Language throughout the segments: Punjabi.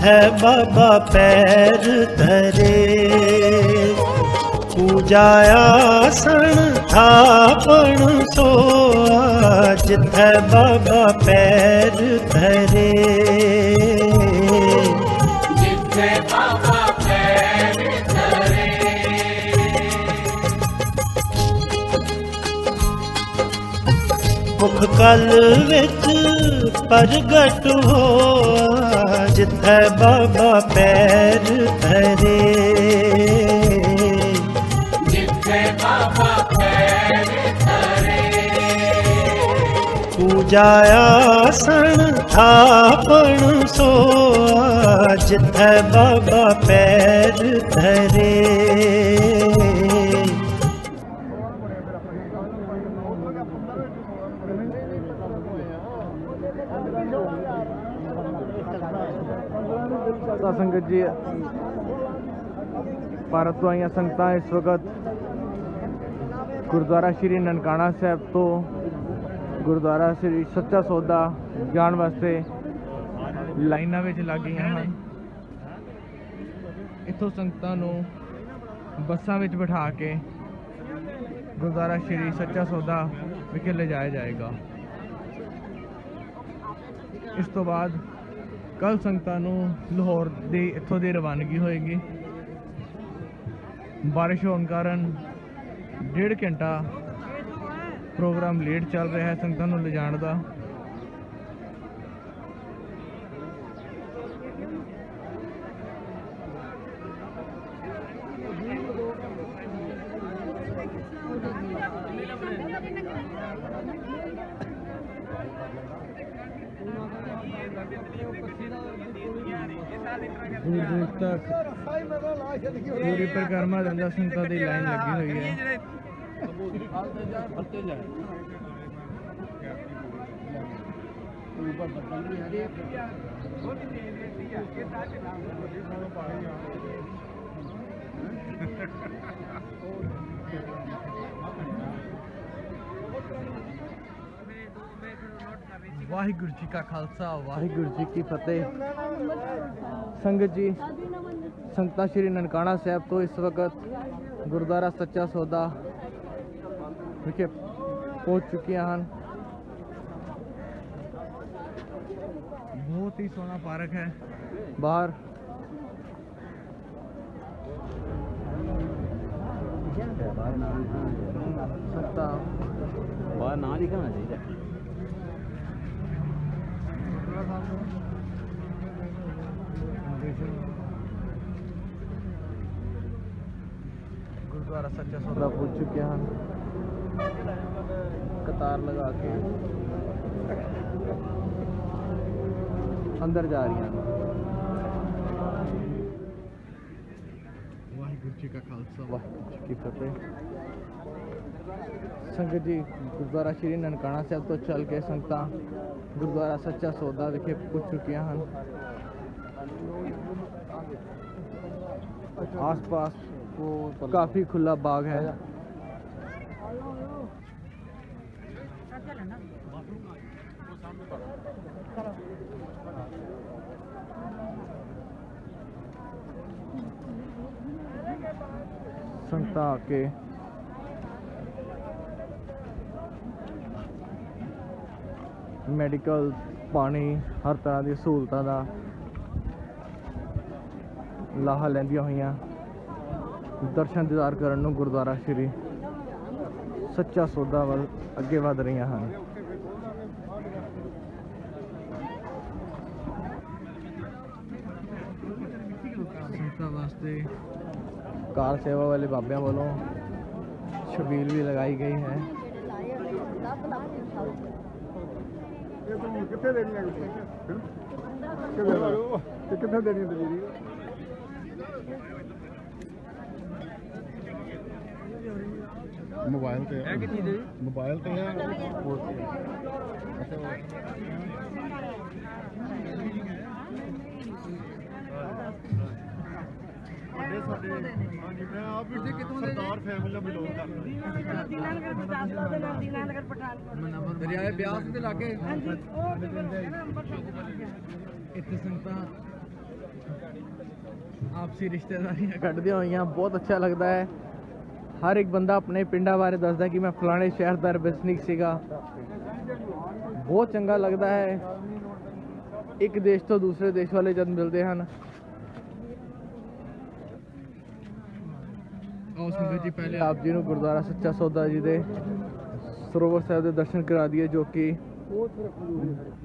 जिथे बाबा पैर धरे, पूजा आसन थापण सोआ, जिथे बाबा पैर धरे। जिथे बाबा पैर धरे। मुख कल विच प्रगट होआ, जिथे बाबा पैर धरे। जिथे बाबा पैर धरे। पूजा आसन थापण सोआ, जिथे बाबा पैर धरे। संगत जी, भारत तो आईया संगतां इस वक्त गुरुद्वारा श्री ननकाना साहब तो गुरुद्वारा श्री सच्चा सौदा जाण वास्ते लाइनां विच लग गईयां हन। इत्थों संगतां नूं बसां विच बिठा के गुरुद्वारा श्री सच्चा सौदा विखे ले जाया जाएगा। इस तो बाद कल संगतां नूं लाहौर दी इत्थों दी रवानगी होएगी। बारिश होने कारण 1.5 घंटा प्रोग्राम लेट चल रहा है संगतां नूं ले जाण दा। दूर दूर तक पूरी परिक्रमा धंधा संगतां दी लाइन लगी हुई है। वाहिगुरु जी का खालसा वाहिगुरु जी की फतेह। संगत जी, संगतां श्री ननकाना साहब तो इस वक्त गुरुद्वारा सच्चा सौदा विखे पहुंच चुकियां हैं। बहुत ही सोहना पार्क है बाहर। बाहर ना लिखना चाहिए। गुरुद्वारा सच्चा सौदा पहुंच चुके हैं। कतार लगा के अंदर जा रही हैं। वाहिगुरु जी का खालसा वाहिगुरु जी की फतेह। संगत जी, गुरुद्वारा श्री ननकाना साहब तो चल के संगतां गुरुद्वारा सच्चा सौदा विखे पहुंच चुकी हैं। आस पास को काफ़ी खुला बाग है। संगतां आके मैडिकल पानी हर तरह की सहूलतां दा लाहा लैंदियां होईयां दर्शन दीदार करन नूं गुरुद्वारा श्री सच्चा सौदा वल अगे वध रही हैं। संगतां वास्ते कार सेवा वाले बाबियां वालों छबील भी लगाई गई है। मोबाइल पे मोबाइल पे सरदार फैमिली बिलोंग दरियाए ब्यास के लागे इतने संगतां ਆਪਸੀ ਰਿਸ਼ਤੇਦਾਰੀਆਂ ਕੱਢਦੀਆਂ ਹੋਈਆਂ ਬਹੁਤ ਅੱਛਾ ਲੱਗਦਾ ਹੈ। ਹਰ ਇੱਕ ਬੰਦਾ ਆਪਣੇ ਪਿੰਡਾਂ ਬਾਰੇ ਦੱਸਦਾ ਕਿ ਮੈਂ ਫਲਾਣੇ ਸ਼ਹਿਰ ਦਾ ਵਸਨੀਕ ਸੀਗਾ। ਬਹੁਤ ਚੰਗਾ ਲੱਗਦਾ ਹੈ ਇੱਕ ਦੇਸ਼ ਤੋਂ ਦੂਸਰੇ ਦੇਸ਼ ਵਾਲੇ ਜਦ ਮਿਲਦੇ ਹਨ। ਆਓ ਸੰਗਤ ਜੀ ਪਹਿਲੇ ਆਪ ਜੀ ਨੂੰ ਗੁਰਦੁਆਰਾ ਸੱਚਾ ਸੌਦਾ ਜੀ ਦੇ ਸਰੋਵਰ ਸਾਹਿਬ ਦੇ ਦਰਸ਼ਨ ਕਰਾ ਦਈਏ, ਜੋ ਕਿ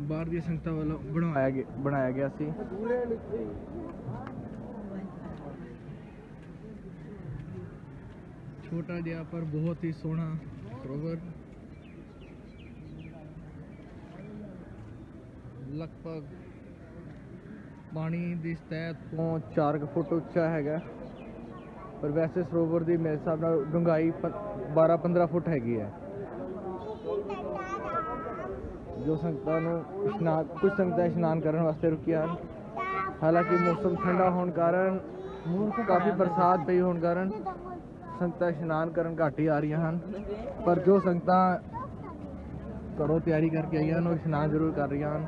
ਬਾਹਰ ਦੀਆਂ ਸੰਗਤਾਂ ਵੱਲੋਂ ਬਣਾਇਆ ਗਿਆ ਸੀ। ਛੋਟਾ ਜਿਹਾ ਪਰ ਬਹੁਤ ਹੀ ਸੋਹਣਾ ਸਰੋਵਰ, ਲਗਭਗ ਪਾਣੀ ਦੀ ਸਤਹ ਤੋਂ 4 ਫੁੱਟ ਉੱਚਾ ਹੈਗਾ, ਪਰ ਵੈਸੇ ਸਰੋਵਰ ਦੀ ਮੇਰੇ ਹਿਸਾਬ ਨਾਲ ਡੂੰਘਾਈ 12-15 ਫੁੱਟ ਹੈਗੀ ਹੈ। ਜੋ ਸੰਗਤਾਂ ਨੂੰ ਕੁਝ ਸੰਗਤਾਂ ਇਸ਼ਨਾਨ ਕਰਨ ਵਾਸਤੇ ਰੁਕੀਆਂ ਹਨ। ਹਾਲਾਂਕਿ ਮੌਸਮ ਠੰਡਾ ਹੋਣ ਕਾਰਨ, ਕਾਫੀ ਬਰਸਾਤ ਪਈ ਹੋਣ ਕਾਰਨ ਸੰਗਤਾਂ ਇਸ਼ਨਾਨ ਕਰਨ ਘੱਟ ਹੀ ਆ ਰਹੀਆਂ ਹਨ, ਪਰ ਜੋ ਸੰਗਤਾਂ ਘਰੋਂ ਤਿਆਰੀ ਕਰਕੇ ਆਈਆਂ ਹਨ ਉਹ ਇਸ਼ਨਾਨ ਜ਼ਰੂਰ ਕਰ ਰਹੀਆਂ ਹਨ।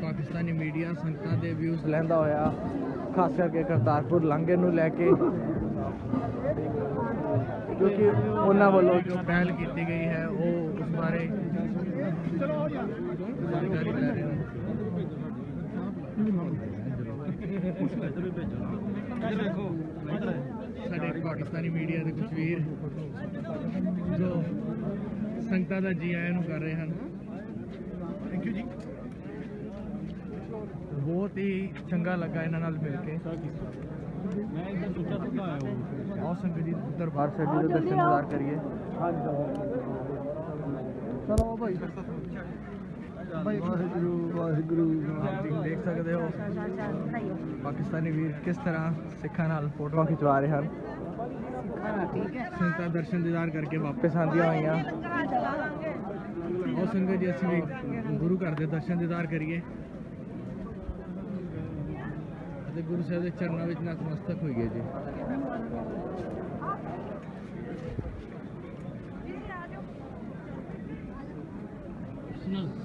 ਪਾਕਿਸਤਾਨੀ ਮੀਡੀਆ ਸੰਗਤਾਂ ਦੇ ਵਿਊਜ਼ ਲੈਂਦਾ ਹੋਇਆ, ਖਾਸ ਕਰਕੇ ਕਰਤਾਰਪੁਰ ਲਾਂਘੇ ਨੂੰ ਲੈ ਕੇ, ਕਿਉਂਕਿ ਉਹਨਾਂ ਵੱਲੋਂ ਜੋ ਪਹਿਲ ਕੀਤੀ ਗਈ ਹੈ ਉਹ ਉਸ ਬਾਰੇ ਜਾਣਕਾਰੀ ਲੈ ਰਹੇ ਨੇ। ਸਾਡੇ ਪਾਕਿਸਤਾਨੀ ਮੀਡੀਆ ਦੇ ਕੁਝ ਵੀਰ ਜੋ ਸੰਗਤਾਂ ਦਾ ਜੀ ਆਇਆਂ ਨੂੰ ਕਰ ਰਹੇ ਹਨ। ਥੈਂਕ ਯੂ ਜੀ। ਬਹੁਤ ਹੀ ਚੰਗਾ ਲੱਗਾ ਇਹਨਾਂ ਨਾਲ ਮਿਲ ਕੇ। ਆਓ ਸੰਗਤ ਜੀ ਦਰਬਾਰ ਸਾਹਿਬ ਜੀ ਦੇ ਦਰਸ਼ਨ ਦਿਦਾਰ ਕਰੀਏ। ਚਲੋ ਭਾਈ ਵਾਹਿਗੁਰੂ ਵਾਹਿਗੁਰੂ। ਆਪ ਦੇਖ ਸਕਦੇ ਹੋ ਪਾਕਿਸਤਾਨੀ ਵੀਰ ਕਿਸ ਤਰ੍ਹਾਂ ਸਿੱਖਾਂ ਨਾਲ ਫੋਟੋਆਂ ਖਿਚਵਾ ਰਹੇ ਹਨ। ਸੰਗਤਾਂ ਦਰਸ਼ਨ ਦਿਦਾਰ ਕਰਕੇ ਵਾਪਸ ਆਉਂਦੀਆਂ ਹੋਈਆਂ। ਆਓ ਸੰਗਤ ਜੀ ਅਸੀਂ ਵੀ ਗੁਰੂ ਘਰ ਦੇ ਦਰਸ਼ਨ ਦਿਦਾਰ ਕਰੀਏ ਅਤੇ ਗੁਰੂ ਸਾਹਿਬ ਦੇ ਚਰਨਾਂ ਵਿੱਚ ਨਤਮਸਤਕ ਹੋਈਏ ਜੀ।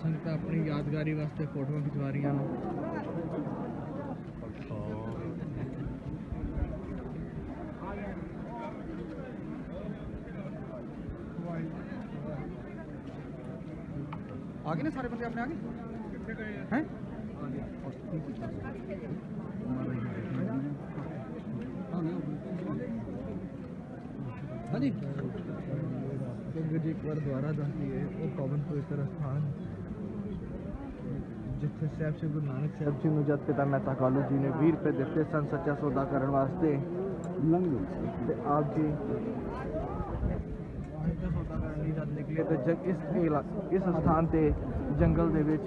ਸੰਗਤਾਂ ਆਪਣੀ ਯਾਦਗਾਰੀ ਵਾਸਤੇ ਫੋਟੋਆਂ ਖਿਚਵਾ ਰਹੀਆਂ ਨੇ। ਆ ਗਏ ਨੇ ਸਾਰੇ ਬੰਦੇ ਆਪਣੇ ਆ ਗਏ ਹੈ। ਹਾਂਜੀ ਸੰਗਤ ਜੀ ਇੱਕ ਵਾਰ ਦੁਆਰਾ ਦੱਸਦੀ ਹੈ ਉਹ ਪਾਵਨ ਪਵਿੱਤਰ ਸਥਾਨ ਜਿੱਥੇ ਸਾਹਿਬ ਸ੍ਰੀ ਗੁਰੂ ਨਾਨਕ ਸਾਹਿਬ ਜੀ ਨੂੰ ਜਦ ਪਿਤਾ ਮਹਿਤਾ ਕਾਲੂ ਜੀ ਨੇ 20 ਰੁਪਏ ਦਿੱਤੇ ਸਨ ਸੱਚਾ ਸੌਦਾ ਕਰਨ ਵਾਸਤੇ, ਤੇ ਆਪ ਜੀ ਸੌਦਾ ਕਰਨ ਲਈ ਜਦ ਨਿਕਲੇ ਤੇ ਇਸ ਸਥਾਨ ਤੇ ਜੰਗਲ ਦੇ ਵਿੱਚ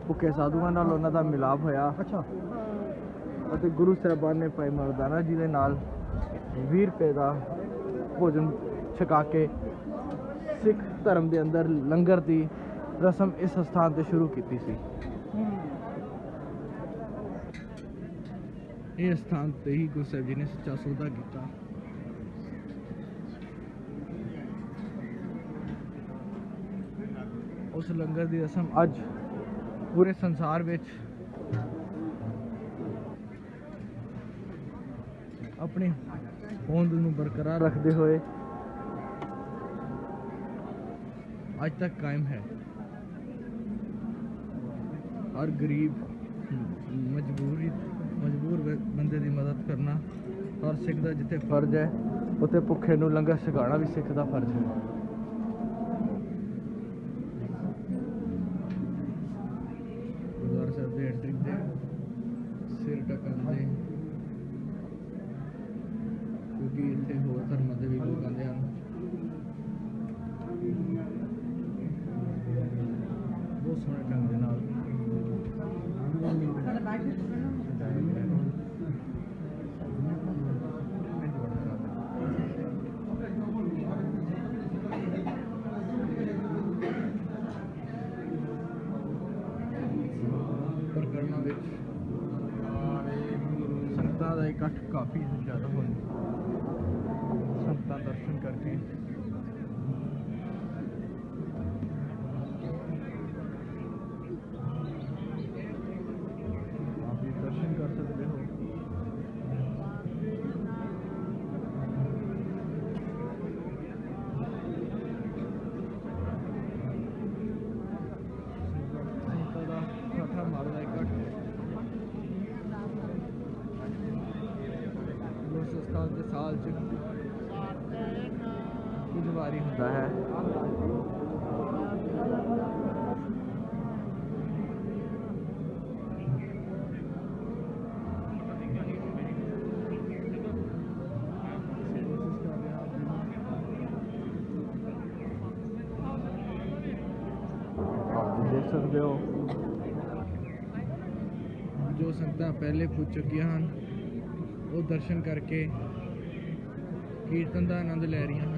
ਭੁੱਖੇ ਸਾਧੂਆਂ ਨਾਲ ਉਹਨਾਂ ਦਾ ਮਿਲਾਪ ਹੋਇਆ। ਅਤੇ ਗੁਰੂ ਸਾਹਿਬਾਨ ਨੇ ਭਾਈ ਮਰਦਾਨਾ ਜੀ ਦੇ ਨਾਲ 20 ਰੁਪਏ ਦਾ ਭੋਜਨ ਛਕਾ ਕੇ ਸਿੱਖ ਧਰਮ ਦੇ ਅੰਦਰ ਲੰਗਰ ਦੀ ਰਸਮ ਇਸ ਸਥਾਨ ਤੇ ਸ਼ੁਰੂ ਕੀਤੀ ਸੀ। ਇਹ ਸਥਾਨ ਤੇ ਹੀ ਗੁਰੂ ਸਾਹਿਬ ਜੀ ਨੇ ਸੱਚਾ ਸੌਦਾ ਕੀਤਾ। ਉਸ ਲੰਗਰ ਦੀ ਰਸਮ ਅੱਜ ਪੂਰੇ ਸੰਸਾਰ ਵਿੱਚ ਆਪਣੀ ਹੋਂਦ ਨੂੰ ਬਰਕਰਾਰ ਰੱਖਦੇ ਹੋਏ ਅੱਜ ਤੱਕ ਕਾਇਮ ਹੈ। ਔਰ ਗਰੀਬ ਮਜਬੂਰ ਬੰਦੇ ਦੀ ਮਦਦ ਕਰਨਾ ਔਰ ਸਿੱਖ ਦਾ ਜਿੱਥੇ ਫਰਜ਼ ਹੈ ਉੱਥੇ ਭੁੱਖੇ ਨੂੰ ਲੰਗਰ ਛਕਾਉਣਾ ਵੀ ਸਿੱਖ ਦਾ ਫਰਜ਼ ਹੈ। ਗੁਰਦੁਆਰਾ ਸਾਹਿਬ ਦੇ ਐਂਟਰੀ ਤੇ ਸਿਰ ਟਕਣ ਦੇ, ਕਿਉਂਕਿ ਇੱਥੇ ਹੋਰ ਧਰਮਾਂ ਦੇ ਵੀ ਲੋਕ ਆਉਂਦੇ ਹਨ। ਬਹੁਤ ਸੋਹਣੇ ਢੰਗ ਦੇ ਨਾਲ ਸੰਗਤਾਂ ਦਾ ਇਕੱਠ ਕਾਫੀ ਜ਼ਿਆਦਾ ਹੋਣ ਸੰਗਤਾਂ ਦਰਸ਼ਨ ਕਰਕੇ ਆਪ ਵੀ ਦਰਸ਼ਨ ਕਰ ਸਕਦੇ ਹੋ। ਸੰਗਤਾਂ ਦਾ ਇਕੱਠਾ ਮਾਰਦਾ ਇਕੱਠ ਉਸ ਸਥਾਨ ਦੇ ਸਾਲ ਚ ਕੁਝ ਵਾਰੀ ਹੁੰਦਾ ਹੈ। ਆਪ ਦੇਖ ਸਕਦੇ ਹੋ ਜੋ ਸੰਗਤਾਂ ਪਹਿਲੇ ਪੁੱਜ ਚੁੱਕੀਆਂ ਹਨ ਉਹ ਦਰਸ਼ਨ ਕਰਕੇ ਕੀਰਤਨ ਦਾ ਆਨੰਦ ਲੈ ਰਹੀਆਂ ਹਨ।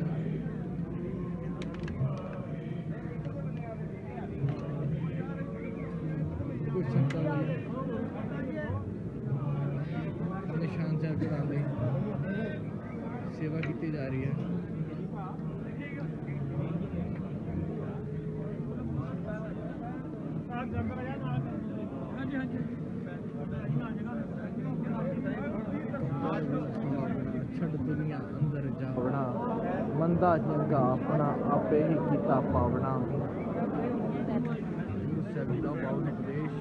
ਕੁਝ ਸੰਗਤਾਂ ਵੱਲੋਂ ਨਿਸ਼ਾਨ ਸਾਹਿਬ ਚੜ੍ਹਾਉਣ ਲਈ ਸੇਵਾ ਕੀਤੀ ਜਾ ਰਹੀ ਹੈ। ਛੱਡ ਦੁਨੀਆ ਅੰਦਰ ਜਾਵਣਾ ਮੰਦਾ ਚੰਗਾ ਆਪਣਾ ਆਪੇ ਹੀ ਕੀਤਾ ਪਾਵਣਾ। ਗੁਰੂ ਸਾਹਿਬ ਦਾ ਪਾਵਨ ਉਪਦੇਸ਼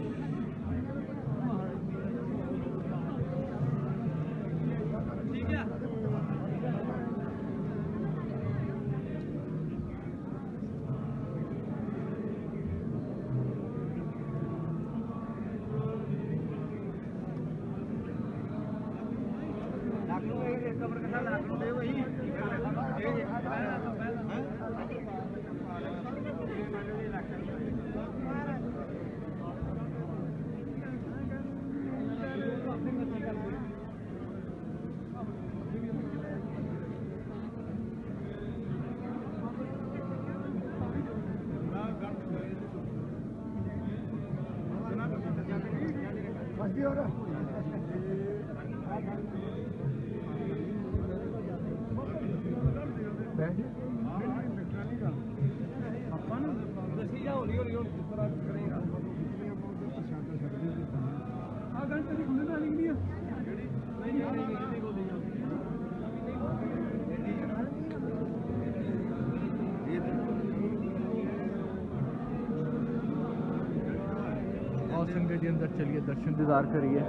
ਆਪਾਂ ਨੂੰ ਦੱਸੀ ਜਾ ਹੌਲੀ ਹੌਲੀ ਕਿਸ ਤਰ੍ਹਾਂ ਕਰੇਗਾ ਆ ਘੰਟੇ ਦੀ ਖੁੱਲ੍ਹ ਨਾਲ ਨਹੀਂ ਆ और संगत जी अंदर चलिए दर्शन दीदार करिए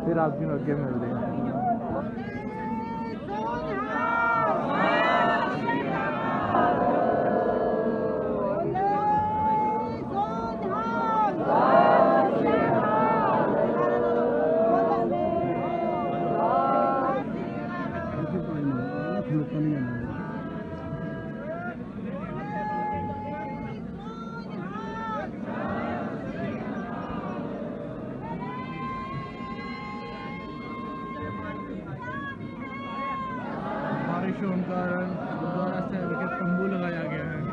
फिर आप जी अगे मिलते हैं। बारिश होने के कारण गुरुद्वारा साहब के तंबू लगाया गया है।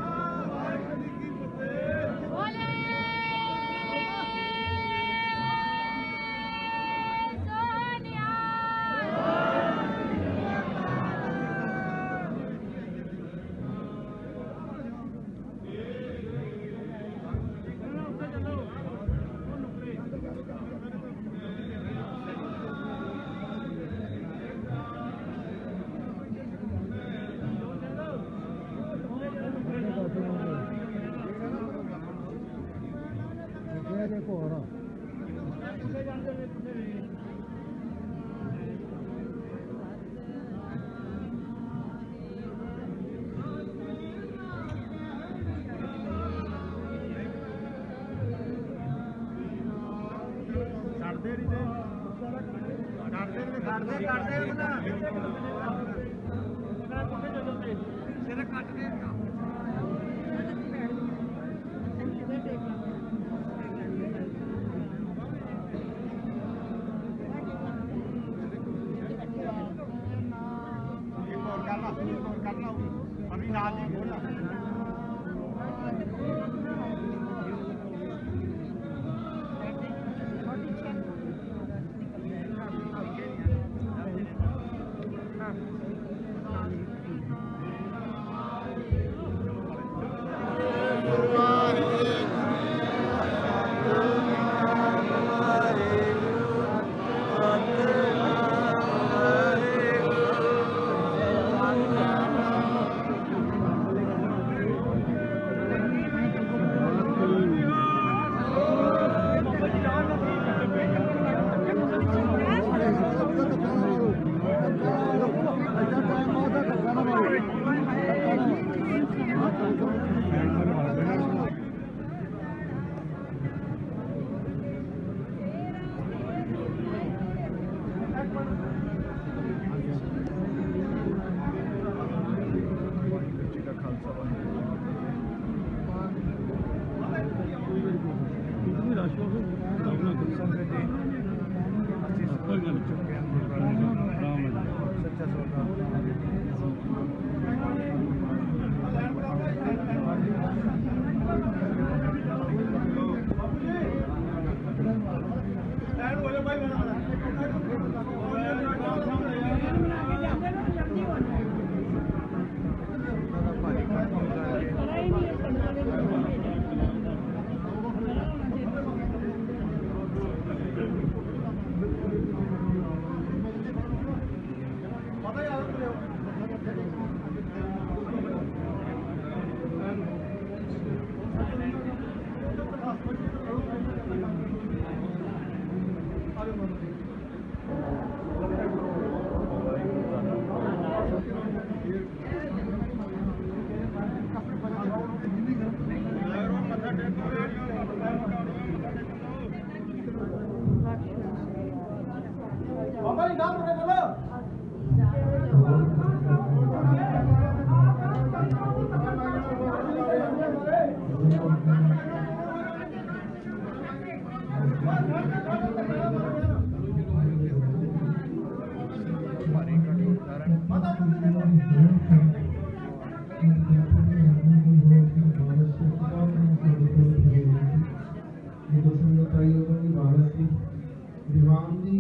ਦੀਵਾਨ ਦੀ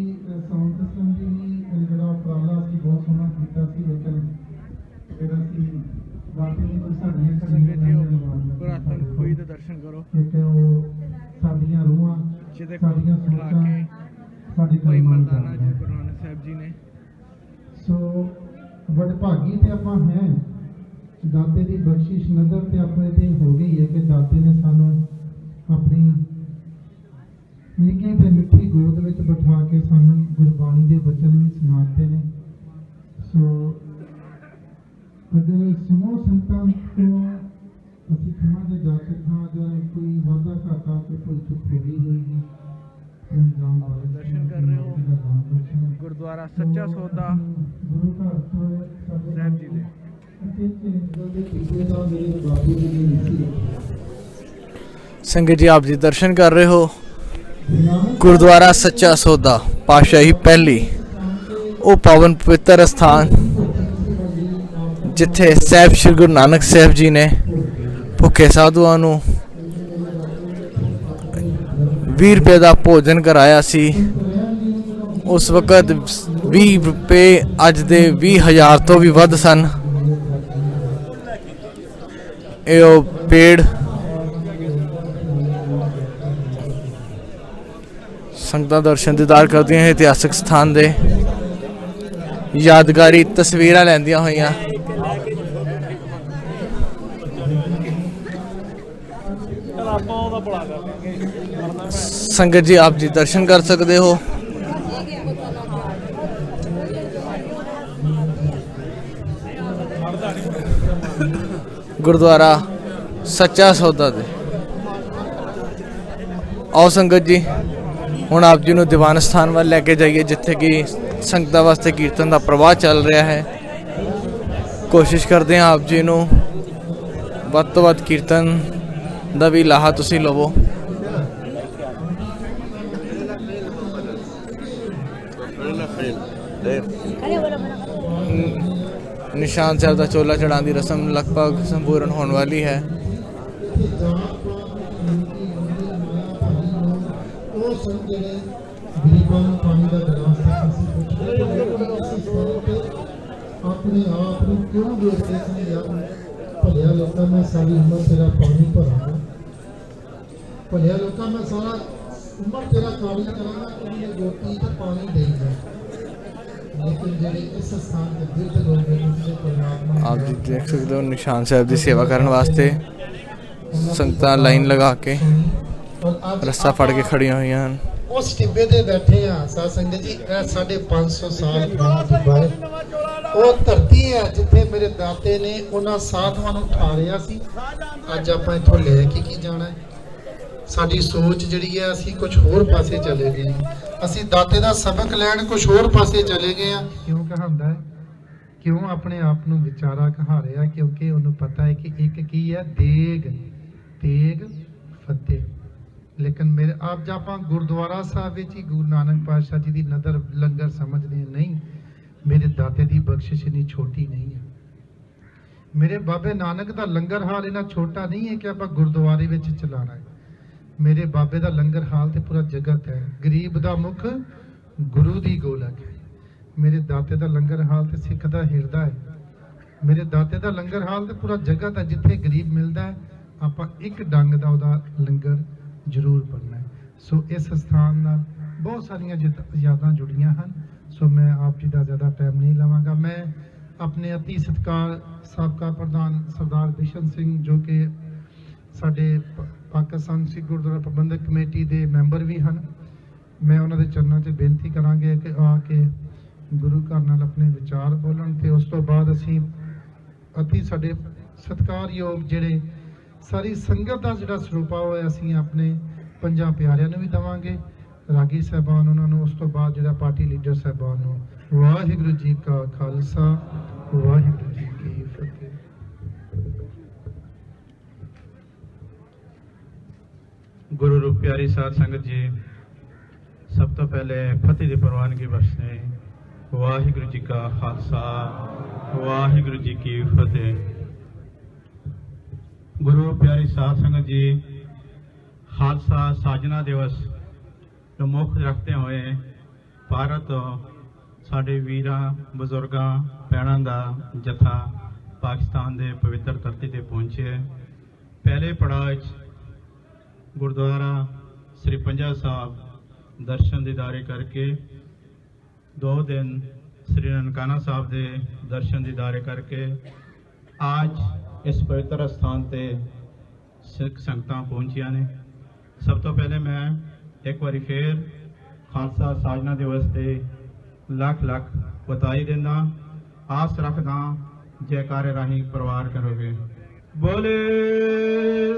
ਸਾਊਂਡ ਸਿਸਟਮ ਦੀ ਜਿਹੜਾ ਉਪਰਾਲਾ ਸੀ ਬਹੁਤ ਸੋਹਣਾ ਕੀਤਾ ਸੀ, ਲੇਕਿਨ ਜਿਹੜਾ ਸੀ ਦਾਤੇ ਦੀ ਕੋਈ ਸਾਡੀਆਂ ਪੁਰਾਤਨ ਖੂਹੀ ਦੇ ਦਰਸ਼ਨ ਕਰੋ, ਇੱਕ ਉਹ ਸਾਡੀਆਂ ਰੂਹਾਂ ਜਿਹਦੇ ਸਾਡੀਆਂ ਕੋਲ ਬਿਠਾ ਸੋਚਾਂ ਕੇ ਸਾਡੀ ਭਾਈ ਕਲਮਾਂ ਨੂੰ ਮਰਦਾਨਾ ਜੀ ਜਾਣਦਾ। ਗੁਰੂ ਨਾਨਕ ਸਾਹਿਬ ਜੀ ਨੇ। ਸੋ ਵਡਭਾਗੀ ਤੇ ਆਪਾਂ ਹੈ, ਦਾਤੇ ਦੀ ਬਖਸ਼ਿਸ਼ ਨਜ਼ਰ ਤੇ ਆਪਣੇ ਤੇ ਹੋ ਗਈ ਹੈ ਕਿ ਦਾਤੇ ਨੇ ਸਾਨੂੰ ਆਪਣੀ ਨਿੱਕੀ ਤੇ ਮਿੱਠੀ ਗੋਦ ਵਿੱਚ ਬਿਠਾ ਕੇ ਸਾਨੂੰ ਗੁਰਬਾਣੀ ਦੇ ਬਚਨ ਵੀ ਸੁਣਾਤੇ ਨੇ। ਸੋ ਅਗਰ ਸਮੂਹ ਸੰਤਾਂ ਤੋਂ ਅਸੀਂ ਖਿਮਾ ਦੇ ਜਾ ਕੇ ਥਾਂ ਜਾਂ ਕੋਈ ਵਾਧਾ ਘਾਟਾ ਤੇ ਕੋਈ ਚੁੱਕ ਹੋ ਗਈ ਹੋਏਗੀ, ਦਰਸ਼ਨ ਕਰ ਰਹੇ ਹੋ ਗੁਰਦੁਆਰਾ ਸੱਚਾ ਸੌਦਾ ਗੁਰੂ ਘਰ ਤੋਂ ਸਾਹਿਬ ਜੀ ਦੇ। ਸੰਗਤ ਜੀ ਆਪ ਜੀ ਦਰਸ਼ਨ ਕਰ ਰਹੇ ਹੋ ਗੁਰਦੁਆਰਾ ਸੱਚਾ ਸੌਦਾ ਪਾਤਸ਼ਾਹੀ ਪਹਿਲੀ, ਉਹ ਪਾਵਨ ਪਵਿੱਤਰ ਸਥਾਨ ਜਿੱਥੇ ਸਾਹਿਬ ਸ਼੍ਰੀ ਗੁਰੂ ਨਾਨਕ ਸਾਹਿਬ ਜੀ ਨੇ ਭੁੱਖੇ ਸਾਧੂਆਂ ਨੂੰ 20 ਰੁਪਏ ਦਾ ਭੋਜਨ ਕਰਾਇਆ ਸੀ। ਉਸ ਵਕਤ 20 ਰੁਪਏ ਅੱਜ ਦੇ 20,000 ਤੋਂ ਵੀ ਵੱਧ ਸਨ। ਇਹ ਉਹ ਪੇੜ ਸੰਗਤਾਂ ਦਰਸ਼ਨ ਦੀਦਾਰ ਕਰਦੀਆਂ ਇਤਿਹਾਸਕ ਸਥਾਨ ਦੇ, ਯਾਦਗਾਰੀ ਤਸਵੀਰਾਂ ਲੈਂਦੀਆਂ ਹੋਈਆਂ। ਸੰਗਤ ਜੀ ਆਪ ਜੀ ਦਰਸ਼ਨ ਕਰ ਸਕਦੇ ਹੋ। ਗੁਰਦੁਆਰਾ ਸੱਚਾ ਸੌਦਾ ਦੇ। ਆਓ ਸੰਗਤ ਜੀ ਹੁਣ ਆਪ ਜੀ ਨੂੰ ਦੀਵਾਨ ਸਥਾਨ ਵੱਲ ਲੈ ਕੇ ਜਾਈਏ, ਜਿੱਥੇ ਕਿ ਸੰਗਤਾਂ ਵਾਸਤੇ ਕੀਰਤਨ ਦਾ ਪ੍ਰਵਾਹ ਚੱਲ ਰਿਹਾ ਹੈ। ਕੋਸ਼ਿਸ਼ ਕਰਦੇ ਹਾਂ ਆਪ ਜੀ ਨੂੰ ਵੱਧ ਤੋਂ ਵੱਧ ਕੀਰਤਨ ਦਾ ਵੀ ਲਾਹਾ ਤੁਸੀਂ ਲਵੋ। ਨਿਸ਼ਾਨ ਸਾਹਿਬ ਦਾ ਚੋਲਾ ਚੜਾਉਣ ਦੀ ਰਸਮ ਲਗਭਗ ਸੰਪੂਰਨ ਹੋਣ ਵਾਲੀ ਹੈ। ਆਪਣੇ ਆਪ ਨੂੰ ਕਿਉਂ ਵੇਖਦੇ ਸੀ ਯਾਰ, ਭਲਿਆ ਲੋਕਾਂ ਮੈਂ ਸਾਰੀ ਉਮਰ ਤੇਰਾ ਪਾਣੀ ਭਰਾਂਗਾ, ਭਲਿਆ ਲੋਕਾਂ ਮੈਂ ਸਾਰਾ ਉਮਰ ਤੇਰਾ ਕਾਬਲ ਕਰਾਂਗਾ, ਉਹਨੇ ਰੋਟੀ ਤੇ ਪਾਣੀ ਦੇਈਗਾ। ਲੇਕਿਨ ਜਿਹੜੇ ਇਸ ਸਥਾਨ ਦੇ ਬਿਰਧ ਲੋਕ ਨੇ ਜਿਹੜੇ ਪਰਮਾਤਮਾ ਆਪ ਜੀ ਦੇਖ ਸਕਦੇ ਹੋ ਨਿਸ਼ਾਨ ਸਾਹਿਬ ਦੀ ਸੇਵਾ ਕਰਨ ਵਾਸਤੇ ਸੰਗਤਾਂ ਲਾਈਨ ਲਗਾ ਕੇ ਰੱਸਾ ਫੜ ਕੇ ਖੜੀਆਂ ਹੋਈਆਂ ਹਨ। ਉਸ ਟਿੱਬੇ ਤੇ ਬੈਠੇ ਆ ਸਾਧ ਸੰਗਤ ਜੀ, ਇਹ 550 ਸਾਲ ਪੁਰਾਣਾ ਟਿੱਬਾ ਹੈ। ਉਹ ਧਰਤੀ ਹੈ ਜਿੱਥੇ ਮੇਰੇ ਦਾਤੇ ਨੇ ਉਹਨਾਂ ਸਾਧੂਆਂ ਨੂੰ ਠਾਰਿਆ ਸੀ। ਅੱਜ ਆਪਾਂ ਇੱਥੋਂ ਲੈ ਕੇ ਕੀ ਜਾਣਾ ਹੈ? ਸਾਡੀ ਸੋਚ ਜਿਹੜੀ ਹੈ, ਅਸੀਂ ਕੁਝ ਹੋਰ ਪਾਸੇ ਚਲੇ ਗਏ। ਅਸੀਂ ਦਾਤੇ ਦਾ ਸਬਕ ਲੈਣ ਕੁਝ ਹੋਰ ਪਾਸੇ ਚਲੇ ਗਏ ਆ। ਕਿਉਂ ਕਹਾਂਦਾ ਹੈ? ਕਿਉਂ ਆਪਣੇ ਆਪ ਨੂੰ ਵਿਚਾਰਾ ਕਹਾਰਿਆ? ਕਿਉਂਕਿ ਉਹਨੂੰ ਪਤਾ ਹੈ ਕਿ ਇੱਕ ਕੀ ਹੈ, ਤੇਗ ਫਤਿਹ। ਲੇਕਿਨ ਮੇਰੇ ਆਪ ਜਦ ਆਪਾਂ ਗੁਰਦੁਆਰਾ ਸਾਹਿਬ ਵਿੱਚ ਹੀ ਗੁਰੂ ਨਾਨਕ ਪਾਤਸ਼ਾਹ ਜੀ ਦੀ ਨਦਰ ਲੰਗਰ ਸਮਝਦੇ ਹਾਂ, ਨਹੀਂ, ਮੇਰੇ ਦਾਤੇ ਦੀ ਬਖਸ਼ਿਸ਼ ਇੰਨੀ ਛੋਟੀ ਨਹੀਂ ਹੈ। ਮੇਰੇ ਬਾਬੇ ਨਾਨਕ ਦਾ ਲੰਗਰ ਹਾਲ ਇੰਨਾ ਛੋਟਾ ਨਹੀਂ ਹੈ ਕਿ ਆਪਾਂ ਗੁਰਦੁਆਰੇ ਵਿੱਚ ਚਲਾਣਾ ਹੈ। ਮੇਰੇ ਬਾਬੇ ਦਾ ਲੰਗਰ ਹਾਲ ਤੇ ਪੂਰਾ ਜਗਤ ਹੈ। ਗਰੀਬ ਦਾ ਮੁਖ ਗੁਰੂ ਦੀ ਗੋਲਕ ਹੈ। ਮੇਰੇ ਦਾਤੇ ਦਾ ਲੰਗਰ ਹਾਲ ਤੇ ਸਿੱਖ ਦਾ ਹਿਰਦਾ ਹੈ। ਮੇਰੇ ਦਾਤੇ ਦਾ ਲੰਗਰ ਹਾਲ ਤੇ ਪੂਰਾ ਜਗਤ ਹੈ। ਜਿੱਥੇ ਗਰੀਬ ਮਿਲਦਾ ਹੈ, ਆਪਾਂ ਇੱਕ ਡੰਗ ਦਾ ਉਹਦਾ ਲੰਗਰ ਜ਼ਰੂਰ ਪੜਨਾ ਹੈ। ਸੋ ਇਸ ਸਥਾਨ ਨਾਲ ਬਹੁਤ ਸਾਰੀਆਂ ਯਾਦਾਂ ਜੁੜੀਆਂ ਹਨ। ਸੋ ਮੈਂ ਆਪ ਜੀ ਦਾ ਜ਼ਿਆਦਾ ਟਾਈਮ ਨਹੀਂ ਲਵਾਂਗਾ। ਮੈਂ ਆਪਣੇ ਅਤੀ ਸਤਿਕਾਰ ਸਾਬਕਾ ਪ੍ਰਧਾਨ ਸਰਦਾਰ ਬਿਸ਼ਨ ਸਿੰਘ, ਜੋ ਕਿ ਸਾਡੇ ਪਾਕਿਸਤਾਨ ਸਿੱਖ ਗੁਰਦੁਆਰਾ ਪ੍ਰਬੰਧਕ ਕਮੇਟੀ ਦੇ ਮੈਂਬਰ ਵੀ ਹਨ, ਮੈਂ ਉਹਨਾਂ ਦੇ ਚਰਨਾਂ 'ਚ ਬੇਨਤੀ ਕਰਾਂਗੇ ਕਿ ਆ ਕੇ ਗੁਰੂ ਘਰ ਨਾਲ ਆਪਣੇ ਵਿਚਾਰ ਬੋਲਣ। ਤੇ ਉਸ ਤੋਂ ਬਾਅਦ ਅਸੀਂ ਅਤੀ ਸਾਡੇ ਸਤਿਕਾਰਯੋਗ ਜਿਹੜੇ ਸਾਰੀ ਸੰਗਤ ਦਾ ਜਿਹੜਾ ਸਰੂਪਾ ਹੋਇਆ, ਅਸੀਂ ਆਪਣੇ ਪੰਜਾਂ ਪਿਆਰਿਆਂ ਨੂੰ ਵੀ ਦੇਵਾਂਗੇ, ਰਾਗੀ ਸਾਹਿਬਾਨ ਉਹਨਾਂ ਨੂੰ, ਉਸ ਤੋਂ ਬਾਅਦ ਜਿਹੜਾ ਪਾਰਟੀ ਲੀਡਰ ਸਾਹਿਬਾਨ ਨੂੰ। ਵਾਹਿਗੁਰੂ ਜੀ ਕਾ ਖਾਲਸਾ, ਵਾਹਿਗੁਰੂ ਜੀ ਕੀ ਫਤਿਹ। गुरु रूप प्यारी साध संगत जी, सब तो पहले फतेह की प्रवानगी बख्शे। वाहिगुरु जी का खालसा, वाहिगुरु जी की फतेह। गुरु प्यारी साध संगत जी, खालसा साजना दिवस ਨੂੰ ਮੁੱਖ ਰੱਖਦੇ ਹੋਏ ਭਾਰਤ ਤੋਂ ਸਾਡੇ ਵੀਰਾਂ ਬਜ਼ੁਰਗਾਂ ਭੈਣਾਂ ਦਾ ਜਥਾ ਪਾਕਿਸਤਾਨ ਦੇ ਪਵਿੱਤਰ ਧਰਤੀ ਤੇ ਪਹੁੰਚੇ। ਪਹਿਲੇ ਪੜਾਅ ਵਿੱਚ गुरुद्वारा श्री पंजा साहब दर्शन दीदारे करके, 2 दिन श्री ननकाना साहब के दर्शन दीदारे करके आज इस पवित्र स्थान ते सिख संगतां पहुंचिया ने। सब तो पहले मैं एक बारी फिर खालसा साजना दिवस के लख लख बधाई देना, आस रखदा जयकारे राही परवार करोगे। बोले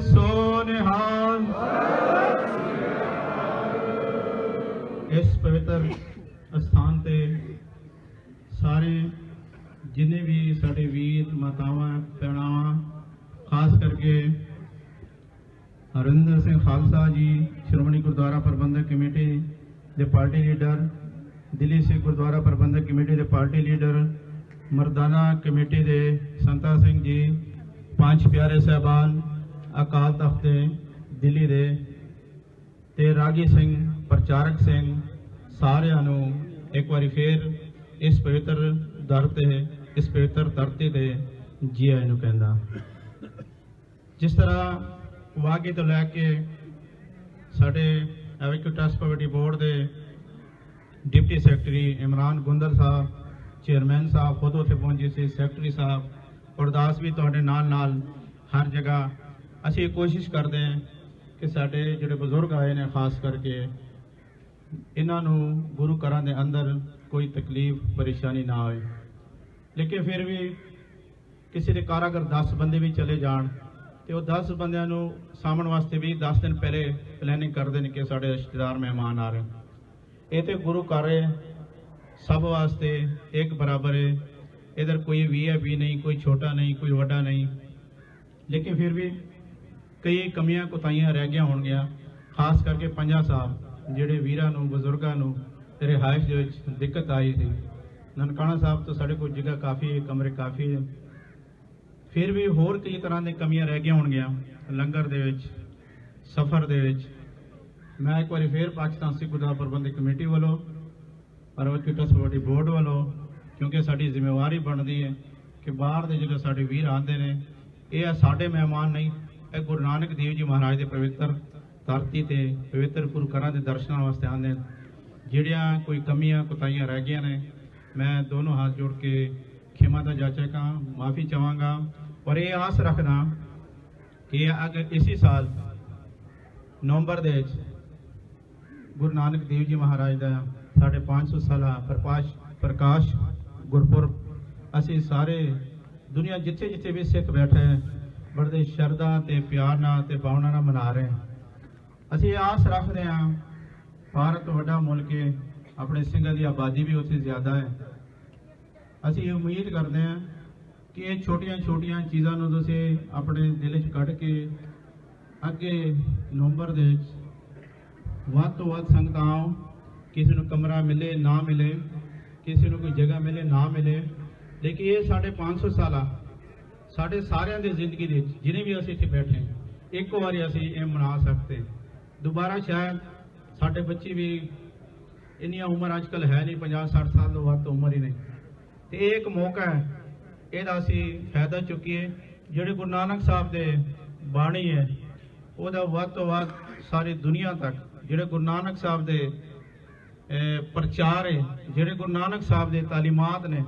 सो निहाल। इस पवित्र स्थान ते सारे जिन्हें भी साडे वीर मातावां भैणावां, खास करके हरिंदर सिंह खालसा जी श्रोमणी गुरुद्वारा प्रबंधक कमेटी के पार्टी लीडर, दिल्ली सिख गुरुद्वारा प्रबंधक कमेटी के पार्टी लीडर, मरदाना कमेटी के संता सिंह जी, 5 प्यारे साहबान अकाल तख्त दिल्ली दे ते रागी सिंह, प्रचारक सिंह, सारिਆਂ ਨੂੰ एक बारी फिर इस पवित्र दर ते, इस पवित्र धरती ते जी आए ਨੂੰ ਕਹਿੰਦਾ। जिस तरह वाघे तो लैके साढ़े एडवोकेट ट्रस्ट कमेटी बोर्ड के डिप्टी सैकटरी इमरान गुंदल साहब, चेयरमैन साहब खुद उत्थे पहुंचे सी, सैकटरी साहब अरदास भी तुहाडे नाल हर जगह असीं कोशिश करते हैं कि साडे जिहड़े बजुर्ग आए ने, खास करके इन्हां नूं गुरु घरां दे अंदर कोई तकलीफ परेशानी ना होए। लेकिन फिर भी किसी दे घर अगर 10 बंदे भी चले जाण तो 10 बंदियां नूं सामण वास्ते भी 10 दिन पहले प्लैनिंग करते हैं कि साडे रिश्तेदार मेहमान आ रहे हैं। ये तो गुरु घर है, सब वास्ते एक बराबर है, इधर कोई VIP नहीं, कोई छोटा नहीं, कोई वड्डा नहीं। लेकिन फिर भी कई कमियां कोताहियां रह गई होणगियां, खास करके पंजा साहब जिहड़े वीरां नूं बजुर्गां नूं रिहाइश दे विच दिक्कत आई थी। ननकाना साहब तो साढ़े कोल जगह काफ़ी है, कमरे काफ़ी है, फिर भी होर कई तरह दी कमियां रह गई होणगियां लंगर दे विच, सफ़र दे विच। मैं एक बार फिर पाकिस्तान सिख गुरुद्वारा प्रबंधक कमेटी वालों और एडवोकेट ट्रस्ट कमेटी बोर्ड वालों, क्योंकि साडी जिम्मेवारी बनती है कि बाहर के जो साडे वीर आते हैं ये साडे मेहमान नहीं, ये गुरु नानक देव जी महाराज के पवित्र धरती ते पवित्र गुरु घरां दे दर्शनां वास्ते आते हैं। जिहड़ियां कोई कमियां कोताहियां रह गई ने, मैं दोनों हाथ जोड़ के खिमा दा जाचक हां, माफ़ी चाहांगा और ये आस रखदा कि अगर इसी साल नवंबर दे गुरु नानक देव जी महाराज का 550 साला प्रकाश गुरपुरब असी सारे दुनिया जिथे जिथे भी सिख बैठे हैं बड़े श्रद्धा ते प्यार नाल ते भावना नाल मना रहे हैं। असी आस रखते हैं ਭਾਰਤ ਵੱਡਾ ਮੁਲਕ ਹੈ, ਆਪਣੇ ਸਿੰਘਾਂ ਦੀ ਆਬਾਦੀ ਵੀ ਉੱਥੇ ਜ਼ਿਆਦਾ ਹੈ। ਅਸੀਂ ਇਹ ਉਮੀਦ ਕਰਦੇ ਹਾਂ ਕਿ ਇਹ ਛੋਟੀਆਂ ਚੀਜ਼ਾਂ ਨੂੰ ਤੁਸੀਂ ਆਪਣੇ ਦਿਲ 'ਚ ਕੱਢ ਕੇ ਅੱਗੇ ਨਵੰਬਰ ਦੇ ਵਿੱਚ ਵੱਧ ਤੋਂ ਵੱਧ ਸੰਗਤਾਂ ਆਓ। ਕਿਸੇ ਨੂੰ ਕਮਰਾ ਮਿਲੇ ਨਾ ਮਿਲੇ, ਕਿਸੇ ਨੂੰ ਕੋਈ ਜਗ੍ਹਾ ਮਿਲੇ ਨਾ ਮਿਲੇ, ਲੇਕਿਨ ਇਹ ਸਾਡੇ 500 ਸਾਲਾ ਸਾਡੇ ਸਾਰਿਆਂ ਦੀ ਜ਼ਿੰਦਗੀ ਦੇ ਵਿੱਚ ਜਿਹਨੇ ਵੀ ਅਸੀਂ ਇੱਥੇ ਬੈਠੇ ਇੱਕ ਵਾਰੀ ਅਸੀਂ ਇਹ ਮਨਾ ਸਕਦੇ। ਦੁਬਾਰਾ ਸ਼ਾਇਦ ਸਾਡੇ ਬੱਚੇ ਵੀ ਇੰਨੀਆਂ ਉਮਰ ਅੱਜ ਕੱਲ੍ਹ ਹੈ ਨਹੀਂ, 50-60 ਸਾਲ ਤੋਂ ਵੱਧ ਉਮਰ ਹੀ ਨਹੀਂ, ਤੇ ਇਹ ਇੱਕ ਮੌਕਾ ਹੈ, ਇਹਦਾ ਅਸੀਂ ਫਾਇਦਾ ਚੁੱਕੀਏ। ਜਿਹੜੇ ਗੁਰੂ ਨਾਨਕ ਸਾਹਿਬ ਦੇ ਬਾਣੀ ਹੈ ਉਹਦਾ ਵੱਧ ਤੋਂ ਵੱਧ ਸਾਰੀ ਦੁਨੀਆ ਤੱਕ, ਜਿਹੜੇ ਗੁਰੂ ਨਾਨਕ ਸਾਹਿਬ ਦੇ ਪ੍ਰਚਾਰ ਹੈ, ਜਿਹੜੇ ਗੁਰੂ ਨਾਨਕ ਸਾਹਿਬ ਦੇ ਤਾਲੀਮਾਤ ਨੇ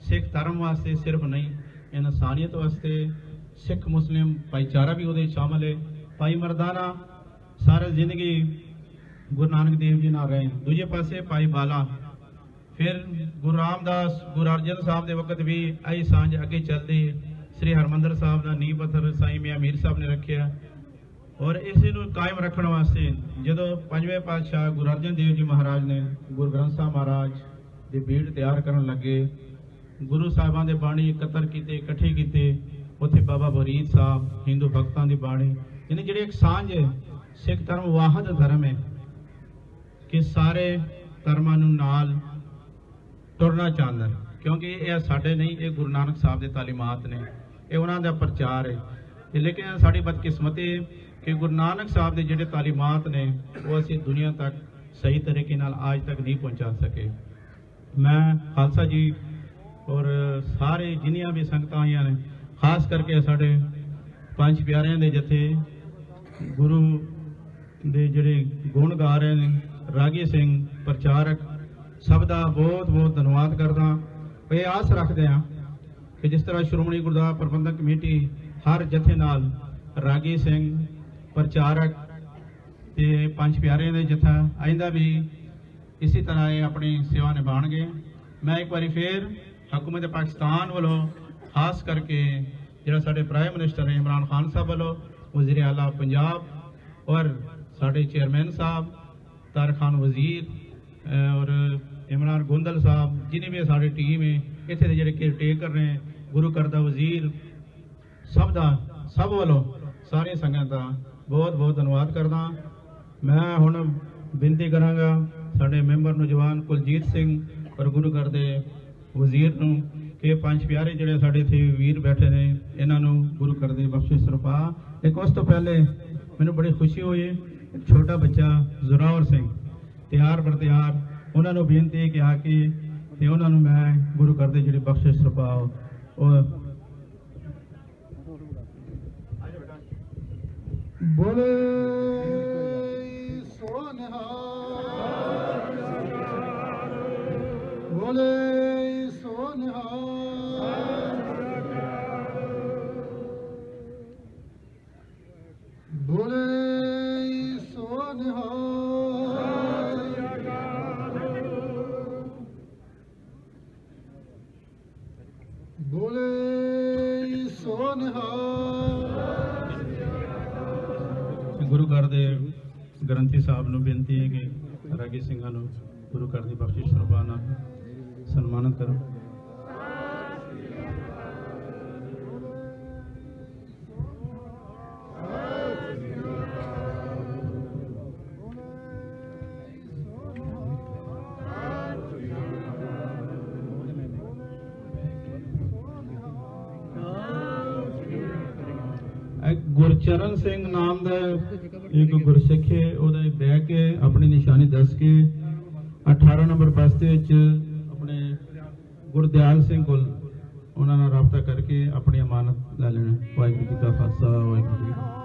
ਸਿੱਖ ਧਰਮ ਵਾਸਤੇ ਸਿਰਫ ਨਹੀਂ, ਇਨਸਾਨੀਅਤ ਵਾਸਤੇ, ਸਿੱਖ ਮੁਸਲਿਮ ਭਾਈਚਾਰਾ ਵੀ ਉਹਦੇ ਸ਼ਾਮਲ ਹੈ। ਭਾਈ ਮਰਦਾਨਾ ਸਾਰੀ ਜ਼ਿੰਦਗੀ ਗੁਰੂ ਨਾਨਕ ਦੇਵ ਜੀ ਨਾਲ ਰਹੇ। ਦੂਜੇ ਪਾਸੇ ਭਾਈ ਬਾਲਾ, ਫਿਰ ਗੁਰੂ ਰਾਮਦਾਸ, ਗੁਰੂ ਅਰਜਨ ਸਾਹਿਬ ਦੇ ਵਕਤ ਵੀ ਆਈ ਸਾਂਝ ਅੱਗੇ ਚੱਲਦੀ। ਸ੍ਰੀ ਹਰਮੰਦਰ ਸਾਹਿਬ ਦਾ ਨੀਂਹ ਪੱਥਰ ਸਾਈਂ ਮੀਆਂ ਮੀਰ ਸਾਹਿਬ ਨੇ ਰੱਖਿਆ, ਔਰ ਇਸੇ ਨੂੰ ਕਾਇਮ ਰੱਖਣ ਵਾਸਤੇ ਜਦੋਂ ਪੰਜਵੇਂ ਪਾਤਸ਼ਾਹ ਗੁਰੂ ਅਰਜਨ ਦੇਵ ਜੀ ਮਹਾਰਾਜ ਨੇ ਗੁਰੂ ਗ੍ਰੰਥ ਸਾਹਿਬ ਮਹਾਰਾਜ ਦੀ ਬੀੜ ਤਿਆਰ ਕਰਨ ਲੱਗੇ, ਗੁਰੂ ਸਾਹਿਬਾਂ ਦੇ ਬਾਣੀ ਇਕੱਤਰ ਕੀਤੇ, ਇਕੱਠੇ ਕੀਤੇ, ਉੱਥੇ ਬਾਬਾ ਫਰੀਦ ਸਾਹਿਬ, ਹਿੰਦੂ ਭਗਤਾਂ ਦੀ ਬਾਣੀ, ਯਾਨੀ ਜਿਹੜੀ ਇੱਕ ਸਾਂਝ ਹੈ। ਸਿੱਖ ਧਰਮ ਵਾਹਦ ਧਰਮ ਹੈ ਕਿ ਸਾਰੇ ਧਰਮਾਂ ਨੂੰ ਨਾਲ ਤੁਰਨਾ ਚਾਹੁੰਦਾ, ਕਿਉਂਕਿ ਇਹ ਸਾਡੇ ਨਹੀਂ, ਇਹ ਗੁਰੂ ਨਾਨਕ ਸਾਹਿਬ ਦੇ ਤਾਲੀਮਾਤ ਨੇ, ਇਹ ਉਹਨਾਂ ਦਾ ਪ੍ਰਚਾਰ ਹੈ। ਲੇਕਿਨ ਸਾਡੀ ਬਦਕਿਸਮਤੀ ਕਿ ਗੁਰੂ ਨਾਨਕ ਸਾਹਿਬ ਦੇ ਜਿਹੜੇ ਤਾਲੀਮਾਤ ਨੇ ਉਹ ਅਸੀਂ ਦੁਨੀਆ ਤੱਕ ਸਹੀ ਤਰੀਕੇ ਨਾਲ ਅੱਜ ਤੱਕ ਨਹੀਂ ਪਹੁੰਚਾ ਸਕੇ। ਮੈਂ ਖਾਲਸਾ ਜੀ ਔਰ ਸਾਰੇ ਜਿੰਨੀਆਂ ਵੀ ਸੰਗਤਾਂ ਆਈਆਂ ਨੇ, ਖਾਸ ਕਰਕੇ ਸਾਡੇ ਪੰਜ ਪਿਆਰਿਆਂ ਦੇ ਜਥੇ ਗੁਰੂ ਦੇ ਜਿਹੜੇ ਗੁਣ ਗਾ ਰਹੇ ਨੇ, ਰਾਗੀ ਸਿੰਘ, ਪ੍ਰਚਾਰਕ, ਸਭ ਦਾ ਬਹੁਤ ਬਹੁਤ ਧੰਨਵਾਦ ਕਰਦਾ। ਇਹ ਆਸ ਰੱਖਦੇ ਹਾਂ ਕਿ ਜਿਸ ਤਰ੍ਹਾਂ ਸ਼੍ਰੋਮਣੀ ਗੁਰਦੁਆਰਾ ਪ੍ਰਬੰਧਕ ਕਮੇਟੀ ਹਰ ਜਥੇ ਨਾਲ ਰਾਗੀ ਸਿੰਘ, ਪ੍ਰਚਾਰਕ ਤੇ ਪੰਜ ਪਿਆਰਿਆਂ ਦੇ ਜਥਾ ਆਇੰਦਾ ਵੀ ਇਸੇ ਤਰ੍ਹਾਂ ਇਹ ਆਪਣੀ ਸੇਵਾ ਨਿਭਾਉਣਗੇ। ਮੈਂ ਇੱਕ ਵਾਰੀ ਫੇਰ ਹਕੂਮਤ ਪਾਕਿਸਤਾਨ ਵੱਲੋਂ, ਖਾਸ ਕਰਕੇ ਜਿਹੜਾ ਸਾਡੇ ਪ੍ਰਾਈਮ ਮਿਨਿਸਟਰ ਇਮਰਾਨ ਖਾਨ ਸਾਹਿਬ ਵੱਲੋਂ, ਵਜ਼ੀਰ ਆਲਾ ਪੰਜਾਬ ਔਰ ਸਾਡੇ ਚੇਅਰਮੈਨ ਸਾਹਿਬ ਤਾਰਿਕ ਖਾਨ ਵਜ਼ੀਰ ਔਰ ਇਮਰਾਨ ਗੋਂਦਲ ਸਾਹਿਬ, ਜਿਨੇ ਵੀ ਸਾਡੀ ਟੀਮ ਹੈ ਇੱਥੇ ਦੇ ਜਿਹੜੇ ਕੇਅਰਟੇਕਰ ਨੇ, ਗੁਰੂ ਘਰ ਦਾ ਵਜ਼ੀਰ, ਸਭ ਵੱਲੋਂ ਸਾਰੀਆਂ ਸੰਗਤਾਂ ਦਾ ਬਹੁਤ ਬਹੁਤ ਧੰਨਵਾਦ ਕਰਦਾ। ਮੈਂ ਹੁਣ ਬੇਨਤੀ ਕਰਾਂਗਾ ਸਾਡੇ ਮੈਂਬਰ ਨੌਜਵਾਨ ਕੁਲਜੀਤ ਸਿੰਘ ਔਰ ਗੁਰੂ ਘਰ ਦੇ ਵਜ਼ੀਰ ਨੂੰ ਕਿ ਪੰਜ ਪਿਆਰੇ ਜਿਹੜੇ ਸਾਡੇ ਇੱਥੇ ਵੀਰ ਬੈਠੇ ਨੇ ਇਹਨਾਂ ਨੂੰ ਗੁਰੂ ਘਰ ਦੇ ਬਖਸ਼ਿਸ਼ ਸਰਪਾ। ਇੱਕ ਉਸ ਤੋਂ ਪਹਿਲੇ ਮੈਨੂੰ ਬੜੀ ਖੁਸ਼ੀ ਹੋਈ, ਇੱਕ ਛੋਟਾ ਬੱਚਾ ਜ਼ੋਰਾਵਰ ਸਿੰਘ ਤਿਆਰ ਬਰ ਤਿਆਰ, ਉਹਨਾਂ ਨੂੰ ਬੇਨਤੀ ਕਿ ਆ ਕੇ ਤੇ ਉਹਨਾਂ ਨੂੰ ਮੈਂ ਗੁਰੂ ਘਰ ਦੇ ਜਿਹੜੇ ਬਖਸ਼ਿਸ਼ ਸਰਪਾ ਉਹ बोले सोनिहार, बोले सोनिहार, बोले सोनिहार, बोले सोनिहार। ਗੁਰੂ ਘਰ ਦੇ ਗ੍ਰੰਥੀ ਸਾਹਿਬ ਨੂੰ ਬੇਨਤੀ ਹੈ ਕਿ ਰਾਗੀ ਸਿੰਘਾਂ ਨੂੰ ਗੁਰੂ ਘਰ ਦੀ ਬਖਸ਼ਿਸ਼ ਸਰਬਾ ਨਾਲ ਸਨਮਾਨਿਤ ਕਰੋ। ਗੁਰਚਰਨ ਸਿੰਘ ਨਾਮ ਦਾ ਇੱਕ ਗੁਰਸਿੱਖ ਹੈ, ਉਹਦੇ ਬਹਿ ਕੇ ਆਪਣੀ ਨਿਸ਼ਾਨੀ ਦੱਸ ਕੇ 18 ਨੰਬਰ ਬਸਤੇ ਵਿੱਚ ਆਪਣੇ ਗੁਰਦਿਆਲ ਸਿੰਘ ਕੋਲ ਉਹਨਾਂ ਨਾਲ ਰਾਬਤਾ ਕਰਕੇ ਆਪਣੀ ਅਮਾਨਤ ਲੈ ਲੈਣਾ। ਵਾਹਿਗੁਰੂ ਜੀ ਕਾ ਖਾਲਸਾ, ਵਾਹਿਗੁਰੂ ਜੀ ਕੀ ਫਤਿਹ।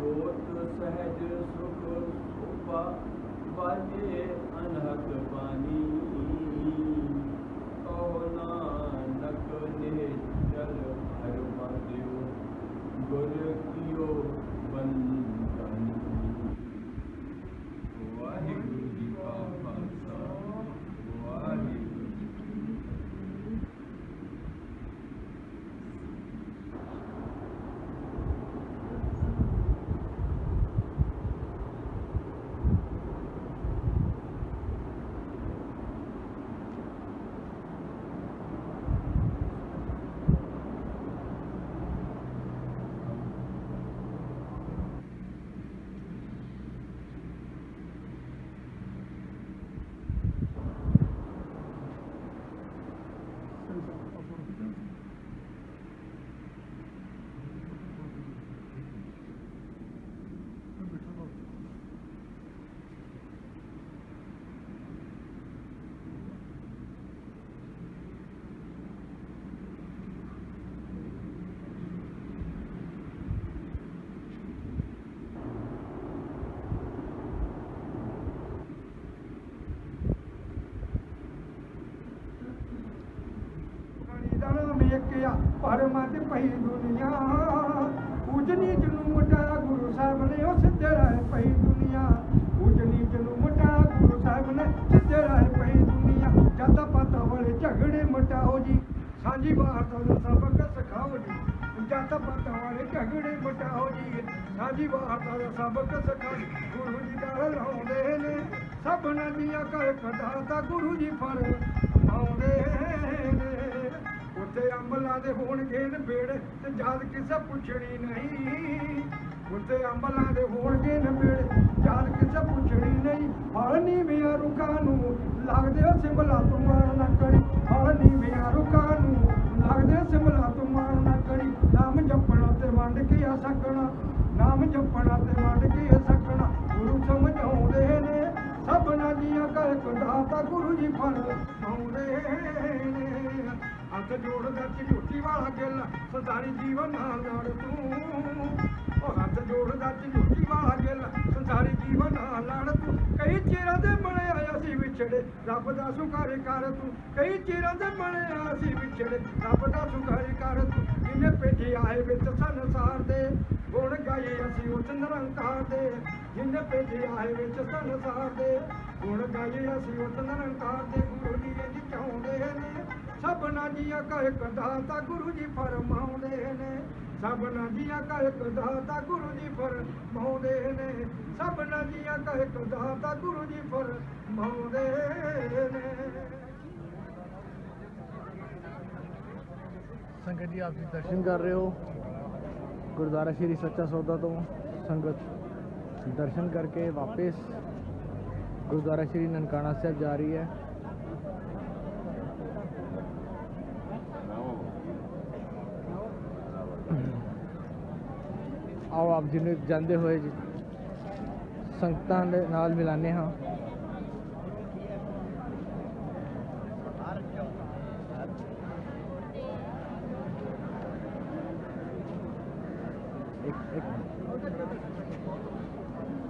ਜੋਤ ਸਹਿਜ ਸੁਖ ਸੋਭਾ ਵਾਜੇ ਅਨਹਦ ਬਾਣੀ ਕਉ ਨਾਨਕ ਨਿਹਚਲ ਹਰਿ ਮਤਿਉ ਗੁਰ ਕੀਓ ਬੰਦਨ ਵਾਹਿਗੁਰੂ ਜੀ ਕਾ ਖਾਲਸਾ ਵਾਹਿਗੁਰੂ ਜੀ ਕੀ ਫਤਿਹ। ਦਾ ਨਾਮ ਇੱਕ ਆ ਪਰਮਾਂ ਤੇ ਪਈ ਦੁਨੀਆ ਊਚ ਨੀਚ ਨੂੰ ਮਟਾ ਗੁਰੂ ਸਾਹਿਬ ਨੇ ਉਹ ਸਿੱਧੇ ਰਾਹ ਪਈ ਦੁਨੀਆ ਊਚ ਨੀਚ ਨੂੰ ਮਟਾ ਗੁਰੂ ਸਾਹਿਬ ਨੇ ਸਿੱਧੇ ਰਾਹ ਪਈ ਦੁਨੀਆ ਜਦ ਪਤਾ ਵਾਲੇ ਝਗੜੇ ਮਟਾਓ ਜੀ ਸਾਂਝੀ ਬਾਤ ਦਾ ਸਬਕ ਸਿਖਾਓ ਜੀ ਜਦ ਪਤਾ ਵਾਲੇ ਝਗੜੇ ਮਟਾਓ ਜੀ ਸਾਂਝੀ ਬਾਤ ਦਾ ਸਬਕ ਸਿਖਾਓ ਗੁਰੂ ਜੀ ਦਾ ਲਾਉਂਦੇ ਨੇ ਸਭਨਾਂ ਦੀਆਂ ਕਰ ਕਢਾਤਾ ਗੁਰੂ ਜੀ ਫਰ ਆਉਂਦੇ ਨੇ ਉੱਥੇ ਅੰਬਲਾਂ ਦੇ ਹੋਣਗੇ ਨਬੇੜੇ ਤੇ ਜਦ ਕਿਸੇ ਪੁੱਛਣੀ ਨਹੀਂ ਉੱਥੇ ਅੰਬਲਾਂ ਦੇ ਹੋਣਗੇ ਨਬੇੜੇ ਜਦ ਕਿਸੇ ਪੁੱਛਣੀ ਨਹੀਂ ਹਲ ਨੀਵੀਆਂ ਰੁੱਖਾਂ ਨੂੰ ਲੱਗਦੇ ਹੋ ਸਿਮਲਾ ਤੂੰ ਮਾਣ ਨਾ ਕਰੀ ਹਲ ਨੀਵੀਆਂ ਰੁੱਖਾਂ ਨੂੰ ਲੱਗਦੇ ਹੋ ਸਿਮਲਾ ਤੂੰ ਮਾਣ ਨਾ ਕਰੀ ਨਾਮ ਜਪਣਾ ਤੇ ਵੰਡ ਕੇ ਆ ਸਕਣਾ ਨਾਮ ਜਪਣਾ ਤੇ ਵੰਡ ਕੇ ਆ ਸਕਣਾ ਗੁਰੂ ਸਮਝਾਉਂਦੇ ਨੇ ਸਭਨਾਂ ਦੀਆਂ ਕਰ ਕਢਾਤਾ ਗੁਰੂ ਜੀ ਫਲ ਆਉਂਦੇ ਨੇ ਹੱਥ ਜੋੜਦਾ ਝੂਠੀ ਵਾਲਾ ਗਿੱਲ ਸੰਸਾਰੀ ਜੀਵਨ ਨਾਲ ਲੜ ਤੂੰ ਉਹ ਹੱਥ ਜੋੜਦਾ ਝੂਠੀ ਵਾਲਾ ਗਿੱਲ ਸੰਸਾਰੀ ਜੀਵਨ ਨਾਲ ਲੜ ਤੂੰ ਕਈ ਚਿਰਾਂ ਦੇ ਬਣੇ ਆਇਆ ਸੀ ਵਿਛੜੇ ਰੱਬ ਦਾ ਸੁਖਾਰੇ ਕਰ ਤੂੰ ਕਈ ਚਿਰਾਂ ਦੇ ਬਣੇ ਆਇਆ ਸੀ ਵਿਛੜੇ ਰੱਬ ਦਾ ਸੁਖਾਰੇ ਕਰ ਤੂੰ ਜਿਨੇ ਭੇਜੇ ਆਏ ਵਿੱਚ ਸੰਸਾਰ ਦੇ ਗੁਣ ਗਾਏ ਅਸੀਂ ਉਸ ਨਿਰੰਕਾਰ ਦੇ ਜਿਨੇ ਭੇਜੇ ਆਏ ਵਿੱਚ ਸੰਸਾਰ ਦੇ ਗੁਣ ਗਾਏ ਅਸੀਂ ਉਸ ਨਿਰੰਕਾਰ ਦੇ ਗੁਰੂ ਜੀ ਜੀ ਚਾਹੁੰਦੇ ਨੇ ਸਭਨਾਂ ਦੀਆਂ ਕਹਿ ਕਢਾਤਾ ਗੁਰੂ ਜੀ ਫਰਮਾਉਂਦੇ ਨੇ ਸਭਨਾਂ ਦੀਆਂ ਕਹਿ ਕਢਾਤਾ ਗੁਰੂ ਜੀ ਫਰਮਾਉਂਦੇ ਨੇ ਸਭਨਾਂ ਦੀਆਂ ਕਹਿ ਕਢਾਤਾ ਗੁਰੂ ਜੀ ਫਰਮਾਉਂਦੇ ਨੇ। ਸੰਗਤ ਜੀ ਆਪ ਜੀ ਦਰਸ਼ਨ ਕਰ ਰਹੇ ਹੋ ਗੁਰਦੁਆਰਾ ਸ਼੍ਰੀ ਸੱਚਾ ਸੌਦਾ ਤੋਂ ਸੰਗਤ ਦਰਸ਼ਨ ਕਰਕੇ ਵਾਪਸ ਗੁਰਦੁਆਰਾ ਸ਼੍ਰੀ ਨਨਕਾਣਾ ਸਾਹਿਬ ਜਾ ਰਹੀ ਹੈ। ਆਓ ਆਪ ਜੀ ਨੂੰ ਜਾਂਦੇ ਹੋਏ ਸੰਗਤਾਂ ਦੇ ਨਾਲ ਮਿਲਾਨੇ ਹਾਂ।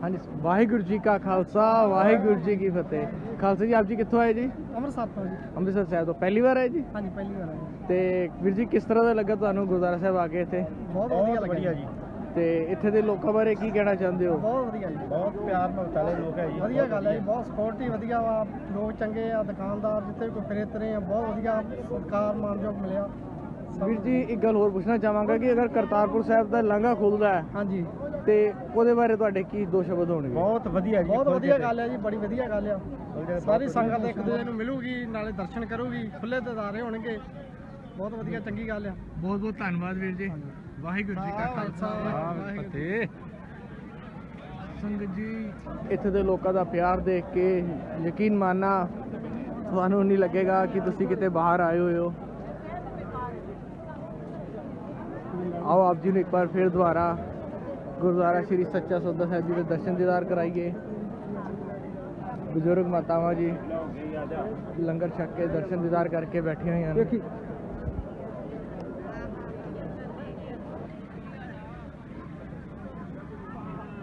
ਹਾਂਜੀ ਵਾਹਿਗੁਰੂ ਜੀ ਕਾ ਖਾਲਸਾ ਵਾਹਿਗੁਰੂ ਜੀ ਕੀ ਫਤਿਹ। ਖਾਲਸਾ ਜੀ ਆਪ ਜੀ ਕਿੱਥੋਂ ਆਏ ਜੀ? ਅੰਮ੍ਰਿਤਸਰ ਤੋਂ ਜੀ। ਅੰਮ੍ਰਿਤਸਰ ਸਾਹਿਬ ਤੋਂ ਪਹਿਲੀ ਵਾਰ ਆਏ ਜੀ? ਹਾਂਜੀ ਪਹਿਲੀ ਵਾਰ ਆਏ। ਤੇ ਵੀਰ ਜੀ ਕਿਸ ਤਰ੍ਹਾਂ ਦਾ ਲੱਗਾ ਤੁਹਾਨੂੰ ਗੁਰਦੁਆਰਾ ਸਾਹਿਬ ਆ ਕੇ ਇੱਥੇ? ਬਹੁਤ ਵਧੀਆ ਜੀ। ਤੇ ਇੱਥੇ ਦੇ ਲੋਕਾਂ ਬਾਰੇ ਕੀ ਕਹਿਣਾ ਚਾਹੁੰਦੇ ਹੋ? ਬਹੁਤ ਵਧੀਆ ਜੀ। ਬਹੁਤ ਪਿਆਰ ਭਗਤ ਵਾਲੇ ਲੋਕ ਹੈ ਜੀ। ਵਧੀਆ ਗੱਲ ਹੈ ਜੀ ਬਹੁਤ ਸਿਕਿਉਰਿਟੀ ਵਧੀਆ ਵਾ ਲੋਕ ਚੰਗੇ ਆ ਦੁਕਾਨਦਾਰ ਜਿੱਥੇ ਵੀ ਕੋਈ ਫਿਰੇ ਤਰੇ ਆ ਬਹੁਤ ਵਧੀਆ ਸਤਿਕਾਰ ਮਾਨਯੋਗ ਮਿਲਿਆ। ਵੀਰ ਜੀ ਇੱਕ ਗੱਲ ਹੋਰ ਪੁੱਛਣਾ ਚਾਹਾਂਗਾ ਕਿ ਅਗਰ ਕਰਤਾਰਪੁਰ ਸਾਹਿਬ ਦਾ ਲਾਂਘਾ ਖੁੱਲਦਾ ਹੈ ਹਾਂਜੀ ਤੇ ਉਹਦੇ ਬਾਰੇ ਤੁਹਾਡੇ ਕੀ ਦੋ ਸ਼ਬਦ ਹੋਣਗੇ? ਬਹੁਤ ਵਧੀਆ ਜੀ। ਬਹੁਤ ਵਧੀਆ ਗੱਲ ਹੈ ਜੀ ਬੜੀ ਵਧੀਆ ਗੱਲ ਆ ਸਾਰੀ ਸੰਗਤ ਇੱਕ ਦੂਜੇ ਨੂੰ ਮਿਲੂਗੀ ਨਾਲੇ ਦਰਸ਼ਨ ਕਰੂਗੀ ਖੁੱਲੇ ਦਿਦਾਰੇ ਹੋਣਗੇ ਬਹੁਤ ਵਧੀਆ ਚੰਗੀ ਗੱਲ ਆ। ਬਹੁਤ ਬਹੁਤ ਧੰਨਵਾਦ ਵੀਰ ਜੀ। ਵਾਹਿਗੁਰੂ ਜੀ ਕਾ ਖਾਲਸਾ ਵਾਹਿਗੁਰੂ ਫਤਿਹ। ਸੰਗਤ ਜੀ ਇੱਥੇ ਦੇ ਲੋਕਾਂ ਦਾ ਪਿਆਰ ਦੇਖ ਕੇ ਯਕੀਨ ਮਾਨਣਾ ਤੁਹਾਨੂੰ ਨਹੀਂ ਲੱਗੇਗਾ ਕਿ ਤੁਸੀਂ ਕਿਤੇ ਬਾਹਰ ਆਏ ਹੋਏ ਹੋ। ਆਓ ਆਪ ਜੀ ਨੂੰ ਇੱਕ ਵਾਰ ਫਿਰ ਦੁਬਾਰਾ ਗੁਰਦੁਆਰਾ ਸ਼੍ਰੀ ਸੱਚਾ ਸੌਦਾ ਸਾਹਿਬ ਜੀ ਦੇ ਦਰਸ਼ਨ ਦੀਦਾਰ ਕਰਾਈਏ। ਬਜ਼ੁਰਗ ਮਾਤਾਵਾਂ ਜੀ ਲੰਗਰ ਛਕ ਕੇ ਦਰਸ਼ਨ ਦੀਦਾਰ ਕਰਕੇ ਬੈਠੀਆਂ ਹੋਈਆਂ ਨੇ।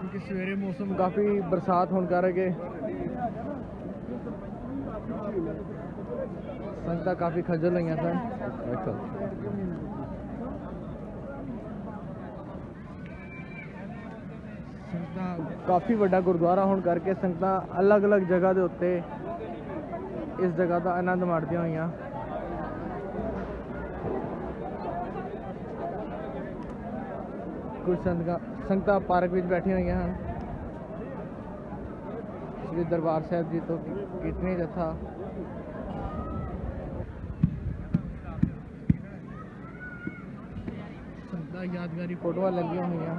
क्योंकि सवेरे मौसम काफ़ी बरसात होने करके संगतां काफ़ी खज्जल हुई सन। देखो संगतां काफ़ी वड्डा गुरुद्वारा होने करके संगतां अलग अलग जगह के उत्ते इस जगह का आनंद माणदियां होईयां। कुछ संगतां पार्क में बैठी हुई हैं। श्री दरबार साहब जी तो कितनी जथा संगतां यादगारी फोटोआं लगी हुई हैं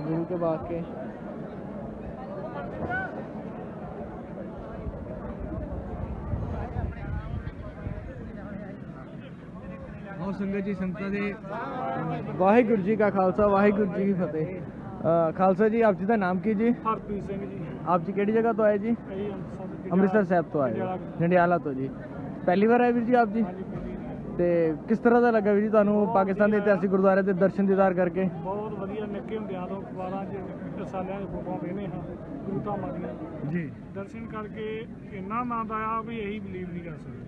गुरु के बाग के। आओ संगत जी संगतां दे वाहिगुरू जी का खालसा वाहिगुरू जी की फतेह। खालसा जी आप जी का नाम की जी? ਹਰਪ੍ਰੀਤ ਸਿੰਘ ਜੀ आप जी केड़ी जगह तो आए जी? ਅਸੀਂ ਅੰਮ੍ਰਿਤਸਰ ਸਾਹਿਬ ਤੋਂ ਆਏ ਹੋ, ਜੰਡਿਆਲਾ ਤੋਂ ਜੀ। ਪਹਿਲੀ ਵਾਰ ਆਏ ਵੀਰ ਜੀ ਆਪ ਜੀ? ਤੇ ਕਿਸ ਤਰ੍ਹਾਂ ਦਾ ਲੱਗਾ ਵੀਰ ਜੀ ਤੁਹਾਨੂੰ ਪਾਕਿਸਤਾਨ ਦੇ ਇਤਿਹਾਸਿਕ ਗੁਰਦੁਆਰੇ ਦੇ ਦਰਸ਼ਨ ਦੀਦਾਰ ਕਰਕੇ? ਬਹੁਤ ਵਧੀਆ ਨਿੱਕੇ ਹੁੰਦਿਆਂ ਤੋਂ ਅਖਬਾਰਾਂ 'ਚ ਸਾਲਿਆਂ ਦੇ ਫੋਟੋਆਂ ਵੇਖਦੇ ਹਾਂ ਗੁਰੂ ਧਾਮਾਂ ਦੀਆਂ ਜੀ। ਦਰਸ਼ਨ ਕਰਕੇ ਇੰਨਾ ਆਨੰਦ ਆਇਆ ਵੀ ਇਹੀ ਬਲੀਵ ਨਹੀਂ ਕਰ ਸਕਦੇ।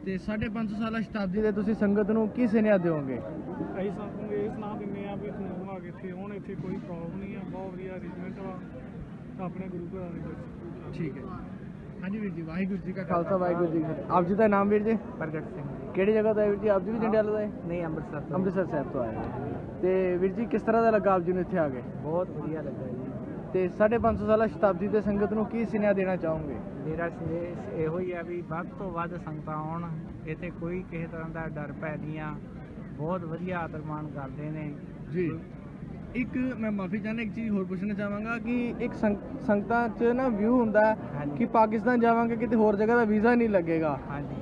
ਤੇ 550 ਸਾਲਾ ਸ਼ਤਾਬਦੀ ਦੇ ਤੁਸੀਂ ਸੰਗਤ ਨੂੰ ਕੀ ਸੁਨੇਹਾ ਦਿਓਗੇ? ਅਸੀਂ ਸਭ ਨੂੰ ਇਹ ਸੁਣਾ ਦਿੰਦੇ ਆ ਵੀ ਖੂਨ ਆ ਕੇ ਇੱਥੇ ਹੁਣ ਇੱਥੇ ਕੋਈ ਪ੍ਰੋਬਲਮ ਨਹੀਂ ਆ, ਬਹੁਤ ਵਧੀਆ ਅਰੇਂਜਮੈਂਟ ਵਾ ਆਪਣੇ ਗੁਰੂ ਘਰਾਂ ਦੇ ਵਿੱਚ। ਠੀਕ ਹੈ ਹਾਂਜੀ ਵੀਰ ਜੀ ਵਾਹਿਗੁਰੂ ਜੀ ਕਾ ਖਾਲਸਾ ਵਾਹਿਗੁਰੂ ਜੀ ਕੀ ਫਤਿਹ। ਆਪ ਜੀ ਦਾ ਨਾਮ ਵੀਰ ਜੀ? ਪ੍ਰਗਟ ਸਿੰਘ ਕਿਹੜੀ ਜਗ੍ਹਾ ਤੋਂ ਆਏ ਵੀਰ ਜੀ? ਆਪ ਜੀ ਵੀ ਜੰਡਿਆਲਾ ਤੋਂ ਆਏ? ਨਹੀਂ ਅੰਮ੍ਰਿਤਸਰ ਅੰਮ੍ਰਿਤਸਰ ਸਾਹਿਬ ਤੋਂ ਆਏ ਹੋ। ਤੇ ਵੀਰ ਜੀ ਕਿਸ ਤਰ੍ਹਾਂ ਦਾ ਲੱਗਾ ਆਪ ਜੀ ਨੂੰ ਇੱਥੇ ਆ ਕੇ? ਬਹੁਤ ਵਧੀਆ ਲੱਗਾ ਜੀ। ਤੇ 550 ਸਾਲਾ ਸ਼ਤਾਬਦੀ ਦੇ ਸੰਗਤ ਨੂੰ ਕੀ ਸੁਨੇਹਾ ਦੇਣਾ ਚਾਹੋਗੇ? ਮੇਰਾ ਸੰਦੇਸ਼ ਇਹੋ ਹੀ ਆ ਵੀ ਵੱਧ ਤੋਂ ਵੱਧ ਸੰਗਤਾਂ ਆਉਣ, ਇੱਥੇ ਕੋਈ ਕਿਸੇ ਤਰ੍ਹਾਂ ਦਾ ਡਰ ਭੈ ਨਹੀਂ ਆ, ਬਹੁਤ ਵਧੀਆ ਆਦਰ ਮਾਣ ਕਰਦੇ ਨੇ ਜੀ। ਇੱਕ ਮੈਂ ਮਾਫੀ ਚਾਹੁੰਦਾ ਇੱਕ ਚੀਜ਼ ਹੋਰ ਪੁੱਛਣਾ ਚਾਹਾਂਗਾ ਕਿ ਇੱਕ ਸੰਗਤਾਂ 'ਚ ਨਾ ਵਿਊ ਹੁੰਦਾ ਹਾਂਜੀ। ਕਿ ਪਾਕਿਸਤਾਨ ਜਾਵਾਂਗੇ ਕਿਤੇ ਹੋਰ ਜਗ੍ਹਾ ਦਾ ਵੀਜ਼ਾ ਨਹੀਂ ਲੱਗੇਗਾ, ਹਾਂਜੀ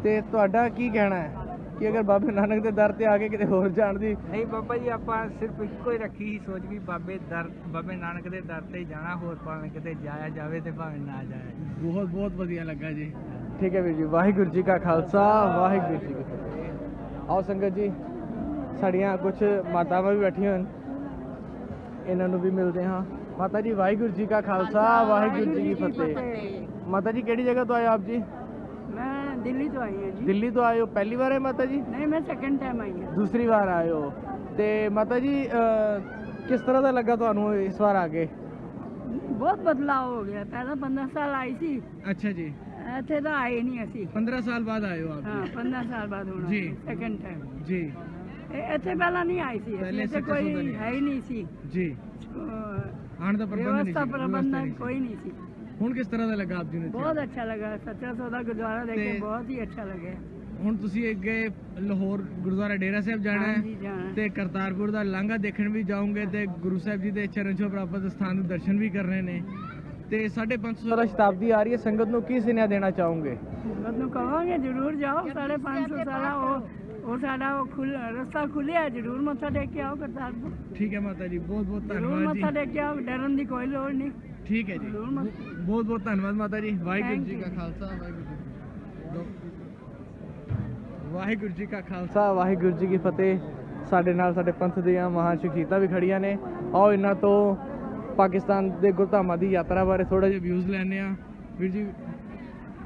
ਤੇ ਤੁਹਾਡਾ ਕੀ ਕਹਿਣਾ ਹੈ ਕਿ ਅਗਰ ਬਾਬੇ ਨਾਨਕ ਦੇ ਦਰ ਤੇ ਆ ਕੇ ਕਿਤੇ ਹੋਰ ਜਾਣ ਦੀ? ਨਹੀਂ ਬਾਬਾ ਜੀ ਆਪਾਂ ਸਿਰਫ ਇੱਕੋ ਹੀ ਰੱਖੀ ਸੀ ਸੋਚ ਵੀ ਬਾਬੇ ਨਾਨਕ ਦੇ ਦਰ ਤੇ ਹੀ ਜਾਣਾ, ਹੋਰ ਭਾਵੇਂ ਕਿਤੇ ਜਾਇਆ ਜਾਵੇ ਤੇ ਭਾਵੇਂ ਨਾ ਜਾਇਆ। ਬਹੁਤ ਬਹੁਤ ਵਧੀਆ ਲੱਗਾ ਜੀ। ਠੀਕ ਹੈ ਵੀਰ ਜੀ ਵਾਹਿਗੁਰੂ ਜੀ ਕਾ ਖਾਲਸਾ ਵਾਹਿਗੁਰੂ ਜੀ ਕੀ ਫਤਿਹ। ਆਓ ਸੰਗਤ ਜੀ ਸਾਡੀਆਂ ਕੁਝ ਮਾਤਾਵਾਂ ਵੀ ਬੈਠੀਆਂ ਹਨ, ਇਹਨਾਂ ਨੂੰ ਵੀ ਮਿਲਦੇ ਹਾਂ। ਮਾਤਾ ਜੀ ਵਾਹਿਗੁਰੂ ਜੀ ਕਾ ਖਾਲਸਾ ਵਾਹਿਗੁਰੂ ਜੀ ਕੀ ਫਤਿਹ। ਮਾਤਾ ਜੀ ਕਿਹੜੀ ਜਗ੍ਹਾ ਤੋਂ ਆਏ ਆਪ ਜੀ? मैं दिल्ली तो आई है जी। ਦਿੱਲੀ ਤੋਂ ਆਏ ਹੋ? ਪਹਿਲੀ ਵਾਰ ਹੈ ਮਾਤਾ ਜੀ? नहीं मैं सेकंड टाइम आई है। ਦੂਸਰੀ ਵਾਰ ਆਏ ਹੋ। ਤੇ ਮਾਤਾ ਜੀ ਕਿਸ ਤਰ੍ਹਾਂ ਦਾ ਲੱਗਾ ਤੁਹਾਨੂੰ ਇਸ ਵਾਰ ਆ ਕੇ? बहुत बदलाव हो गया। पहले 15 साल आई थी, ਅੱਛਾ ਜੀ। ਇੱਥੇ ਤਾਂ ਆਏ ਨਹੀਂ ਅਸੀਂ। 15 ਸਾਲ ਬਾਅਦ ਆਏ ਹੋ ਹਾਂ ਆਪ 15 ਸਾਲ ਬਾਅਦ ਹੋਣਾ ਜੀ। Second time. ਜੀ ਇੱਥੇ ਪਹਿਲਾਂ ਨਹੀਂ ਆਈ ਸੀ, ਪਹਿਲੇ ਇੱਥੇ ਸੱਚਾ ਸੌਦਾ ਕੋਈ ਨਹੀਂ। ਹੈ ਹੀ ਨਹੀਂ ਸੀ, ਜੀ। ਆਉਣ ਦਾ ਪ੍ਰਬੰਧ ਨਹੀਂ व्यवस्था ਸੀ, प्रबंधन ਨਹੀਂ ਸੀ। कोई नहीं थी। ਹੁਣ ਕਿਸ ਤਰ੍ਹਾਂ ਦਾ ਲੱਗਾ ਆਪ ਜੀ ਨੂੰ ਇੱਥੇ? बहुत अच्छा लगा, सच्चा सौदा गुरुद्वारा देख के ते- बहुत ही अच्छा लगे। ਹੁਣ ਤੁਸੀਂ ਅੱਗੇ ਲਾਹੌਰ ਗੁਰਦੁਆਰਾ ਡੇਰਾ ਸਾਹਿਬ ਜਾਣਾ हाँ जी ਹੈ जाना। ਤੇ ਕਰਤਾਰਪੁਰ ਦਾ ਲਾਂਘਾ ਦੇਖਣ ਵੀ ਜਾਓਗੇ ਤੇ ਗੁਰੂ ਸਾਹਿਬ ਜੀ ਦੇ ਚਰਨ ਛੋਹ ਪ੍ਰਾਪਤ ਸਥਾਨ ਦੇ ਦਰਸ਼ਨ ਵੀ ਕਰਨੇ ਨੇ। ਤੇ 550 ਸਾਲਾ ਸ਼ਤਾਬਦੀ ਆ ਰਹੀ ਹੈ, ਸੰਗਤ ਨੂੰ ਕੀ ਸੁਨੇਹਾ ਦੇਣਾ ਚਾਹੋਗੇ? संगत ਨੂੰ ਕਹਾਂਗੇ ਜਰੂਰ ਜਾਓ। 550 ਸਾਲਾ ਉਹ ਸਾਡਾ ਰਸਤਾ ਖੁੱਲਿਆ, ਜਰੂਰ ਮੱਥਾ ਟੇਕ ਕੇ ਆਓ ਕਰਤਾਰਪੁਰ। ਠੀਕ ਹੈ ਮਾਤਾ ਜੀ ਬਹੁਤ ਬਹੁਤ ਜਰੂਰ ਧੰਨਵਾਦ ਜੀ। ਮੱਥਾ ਟੇਕ ਕੇ ਆਓ, ਡਰਨ ਦੀ ਕੋਈ ਲੋੜ ਨਹੀਂ। ਠੀਕ ਹੈ ਜੀ ਜ਼ਰੂਰ ਬਹੁਤ ਬਹੁਤ ਧੰਨਵਾਦ ਮਾਤਾ ਜੀ। ਵਾਹਿਗੁਰੂ Thank ਜੀ you. ਕਾ ਖਾਲਸਾ ਵਾਹਿਗੁਰੂ ਜੀ ਕਾ ਖਾਲਸਾ ਵਾਹਿਗੁਰੂ ਜੀ ਕੀ ਫਤਿਹ। ਸਾਡੇ ਨਾਲ ਸਾਡੇ ਪੰਥ ਦੀਆਂ ਮਹਾਨ ਸ਼ਖਸੀਅਤਾਂ ਵੀ ਖੜੀਆਂ ਨੇ। ਆਓ ਇਹਨਾਂ ਤੋਂ ਪਾਕਿਸਤਾਨ ਦੇ ਗੁਰਧਾਮਾਂ ਦੀ ਯਾਤਰਾ ਬਾਰੇ ਥੋੜਾ ਜਿਹਾ ਵਿਊਜ਼ ਲੈਣੇ ਆ। ਵੀਰ ਜੀ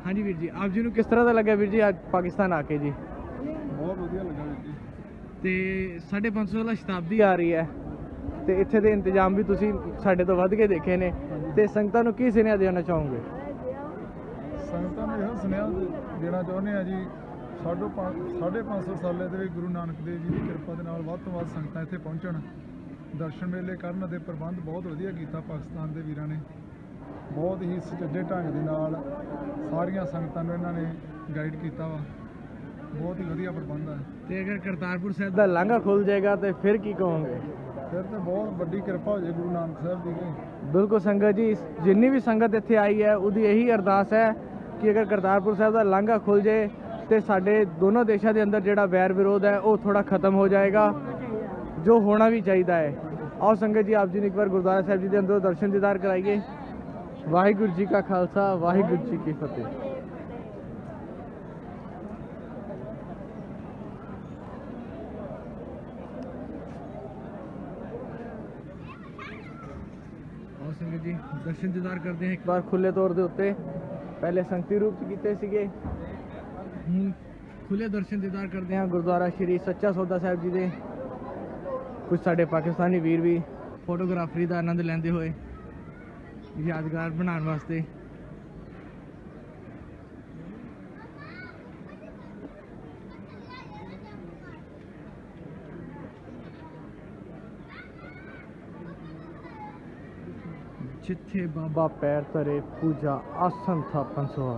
ਹਾਂਜੀ ਵੀਰ ਜੀ ਆਪ ਜੀ ਨੂੰ ਕਿਸ ਤਰ੍ਹਾਂ ਦਾ ਲੱਗਿਆ ਵੀਰ ਜੀ ਅੱਜ ਪਾਕਿਸਤਾਨ ਆ ਕੇ ਜੀ? ਬਹੁਤ ਵਧੀਆ ਲੱਗਾ ਵੀਰ ਜੀ। ਤੇ 550 ਵਾਲਾ ਸ਼ਤਾਬਦੀ ਆ ਰਹੀ ਹੈ ਤੇ ਇੱਥੇ ਦੇ ਇੰਤਜ਼ਾਮ ਵੀ ਤੁਸੀਂ ਸਾਡੇ ਤੋਂ ਵੱਧ ਕੇ ਦੇਖੇ ਨੇ, ਤੇ ਸੰਗਤਾਂ ਨੂੰ ਕੀ ਸੁਨੇਹਾ ਦੇਣਾ ਚਾਹੋਗੇ? ਸੰਗਤਾਂ ਨੂੰ ਇਹੋ ਸੁਨੇਹਾ ਦੇਣਾ ਚਾਹੁੰਦੇ ਆ ਜੀ, 550 ਸਾਲੇ ਦੇ ਵੀ ਗੁਰੂ ਨਾਨਕ ਦੇਵ ਜੀ ਦੀ ਕਿਰਪਾ ਦੇ ਨਾਲ ਵੱਧ ਤੋਂ ਵੱਧ ਸੰਗਤਾਂ ਇੱਥੇ ਪਹੁੰਚਣ, ਦਰਸ਼ਨ ਮੇਲੇ ਕਰਨ ਅਤੇ ਪ੍ਰਬੰਧ ਬਹੁਤ ਵਧੀਆ ਕੀਤਾ ਪਾਕਿਸਤਾਨ ਦੇ ਵੀਰਾਂ ਨੇ। ਬਹੁਤ ਹੀ ਸੁਚੱਜੇ ਢੰਗ ਦੇ ਨਾਲ ਸਾਰੀਆਂ ਸੰਗਤਾਂ ਨੂੰ ਇਹਨਾਂ ਨੇ ਗਾਈਡ ਕੀਤਾ ਵਾ, ਬਹੁਤ ਹੀ ਵਧੀਆ ਪ੍ਰਬੰਧ ਹੈ। ਤੇ ਅਗਰ ਕਰਤਾਰਪੁਰ ਸਾਹਿਬ ਦਾ ਲਾਂਘਾ ਖੁੱਲ ਜਾਏਗਾ ਤੇ ਫਿਰ ਕੀ ਕਹੋਗੇ? ਫਿਰ ਤਾਂ ਬਹੁਤ ਵੱਡੀ ਕਿਰਪਾ ਹੋ ਜਾਏ ਗੁਰੂ ਨਾਨਕ ਸਾਹਿਬ ਦੀ ਦੀ। ਬਿਲਕੁਲ ਸੰਗਤ ਜੀ ਜਿੰਨੀ ਵੀ ਸੰਗਤ ਇੱਥੇ ਆਈ ਹੈ ਉਹਦੀ ਇਹੀ ਅਰਦਾਸ ਹੈ ਕਿ ਅਗਰ ਕਰਤਾਰਪੁਰ ਸਾਹਿਬ ਦਾ ਲਾਂਘਾ ਖੁੱਲ ਜਾਏ ਤੇ ਸਾਡੇ ਦੋਨੋਂ ਦੇਸ਼ਾਂ ਦੇ ਅੰਦਰ ਜਿਹੜਾ ਵੈਰ ਵਿਰੋਧ ਹੈ ਉਹ ਥੋੜਾ ਖਤਮ ਹੋ ਜਾਏਗਾ, ਜੋ ਹੋਣਾ ਵੀ ਚਾਹੀਦਾ ਹੈ। ਆਓ ਸੰਗਤ ਜੀ ਆਪ ਜੀ ਨੂੰ ਇੱਕ ਵਾਰ ਗੁਰਦੁਆਰਾ ਸਾਹਿਬ ਜੀ ਦੇ ਅੰਦਰ ਦਰਸ਼ਨ ਦੀਦਾਰ ਕਰਾਈਏ। ਵਾਹਿਗੁਰੂ ਜੀ ਕਾ ਖਾਲਸਾ ਵਾਹਿਗੁਰੂ ਜੀ ਕੀ ਫਤਿਹ। संगत जी दर्शन दीदार करते हैं एक बार खुले तौर के उत्ते पहले संगती रूप च कीते सीगे हुण खुले दर्शन दीदार करते हैं गुरुद्वारा श्री सच्चा सौदा साहिब जी दे कुछ साडे पाकिस्तानी वीर भी फोटोग्राफरी का आनंद लेंदे होए यादगार बनाने वास्ते जिथे बाबा पैर धरे पूजा आसन था पंसोआ।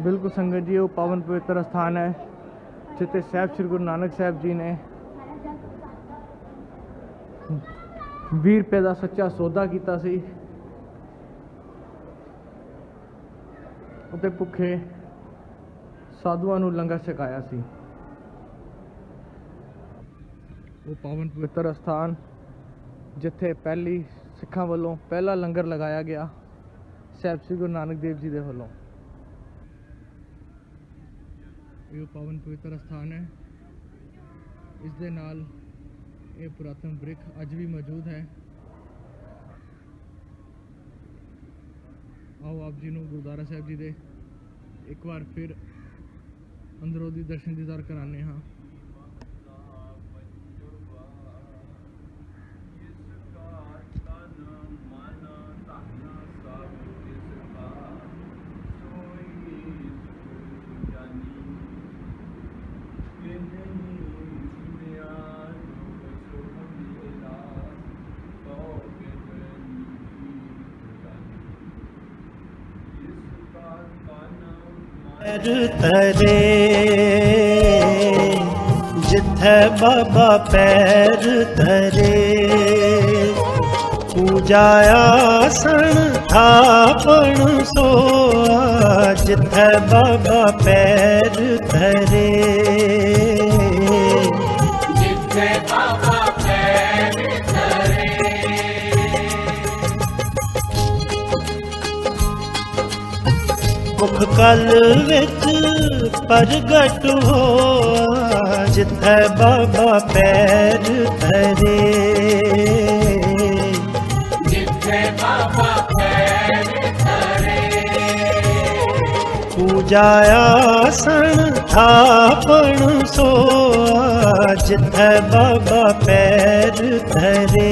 बिल्कुल संगत जी वो पावन पवित्र स्थान है जिथे साहब श्री गुरु नानक साहब जी ने 20 रुपए का सच्चा सौदा किया सी उते भुखे साधुआं नूं लंगर छकाया सी। वो पावन पवित्र स्थान जिथे पहली सिखां वालों पहला लंगर लगाया गया साहब श्री गुरु नानक देव जी दे वालों। ये पावन पवित्र स्थान है इस दे नाल ये पुरातन वृक्ष अज भी मौजूद है। आओ आप जी नूं गुरुद्वारा साहब जी दे एक बार फिर अंदरों दी दर्शन दीदार कराने हाँ। पैर धरे जिथे बाबा पैर धरे पूजा आसन थापण सोआ जिथे बाबा पैर धरे जिथे बाबा पैर धरे मुख कल विच प्रगट होआ जिथे बाबा पैर धरे जिथे बाबा पैर धरे पूजा आसन थापण सोआ जिथे बाबा पैर धरे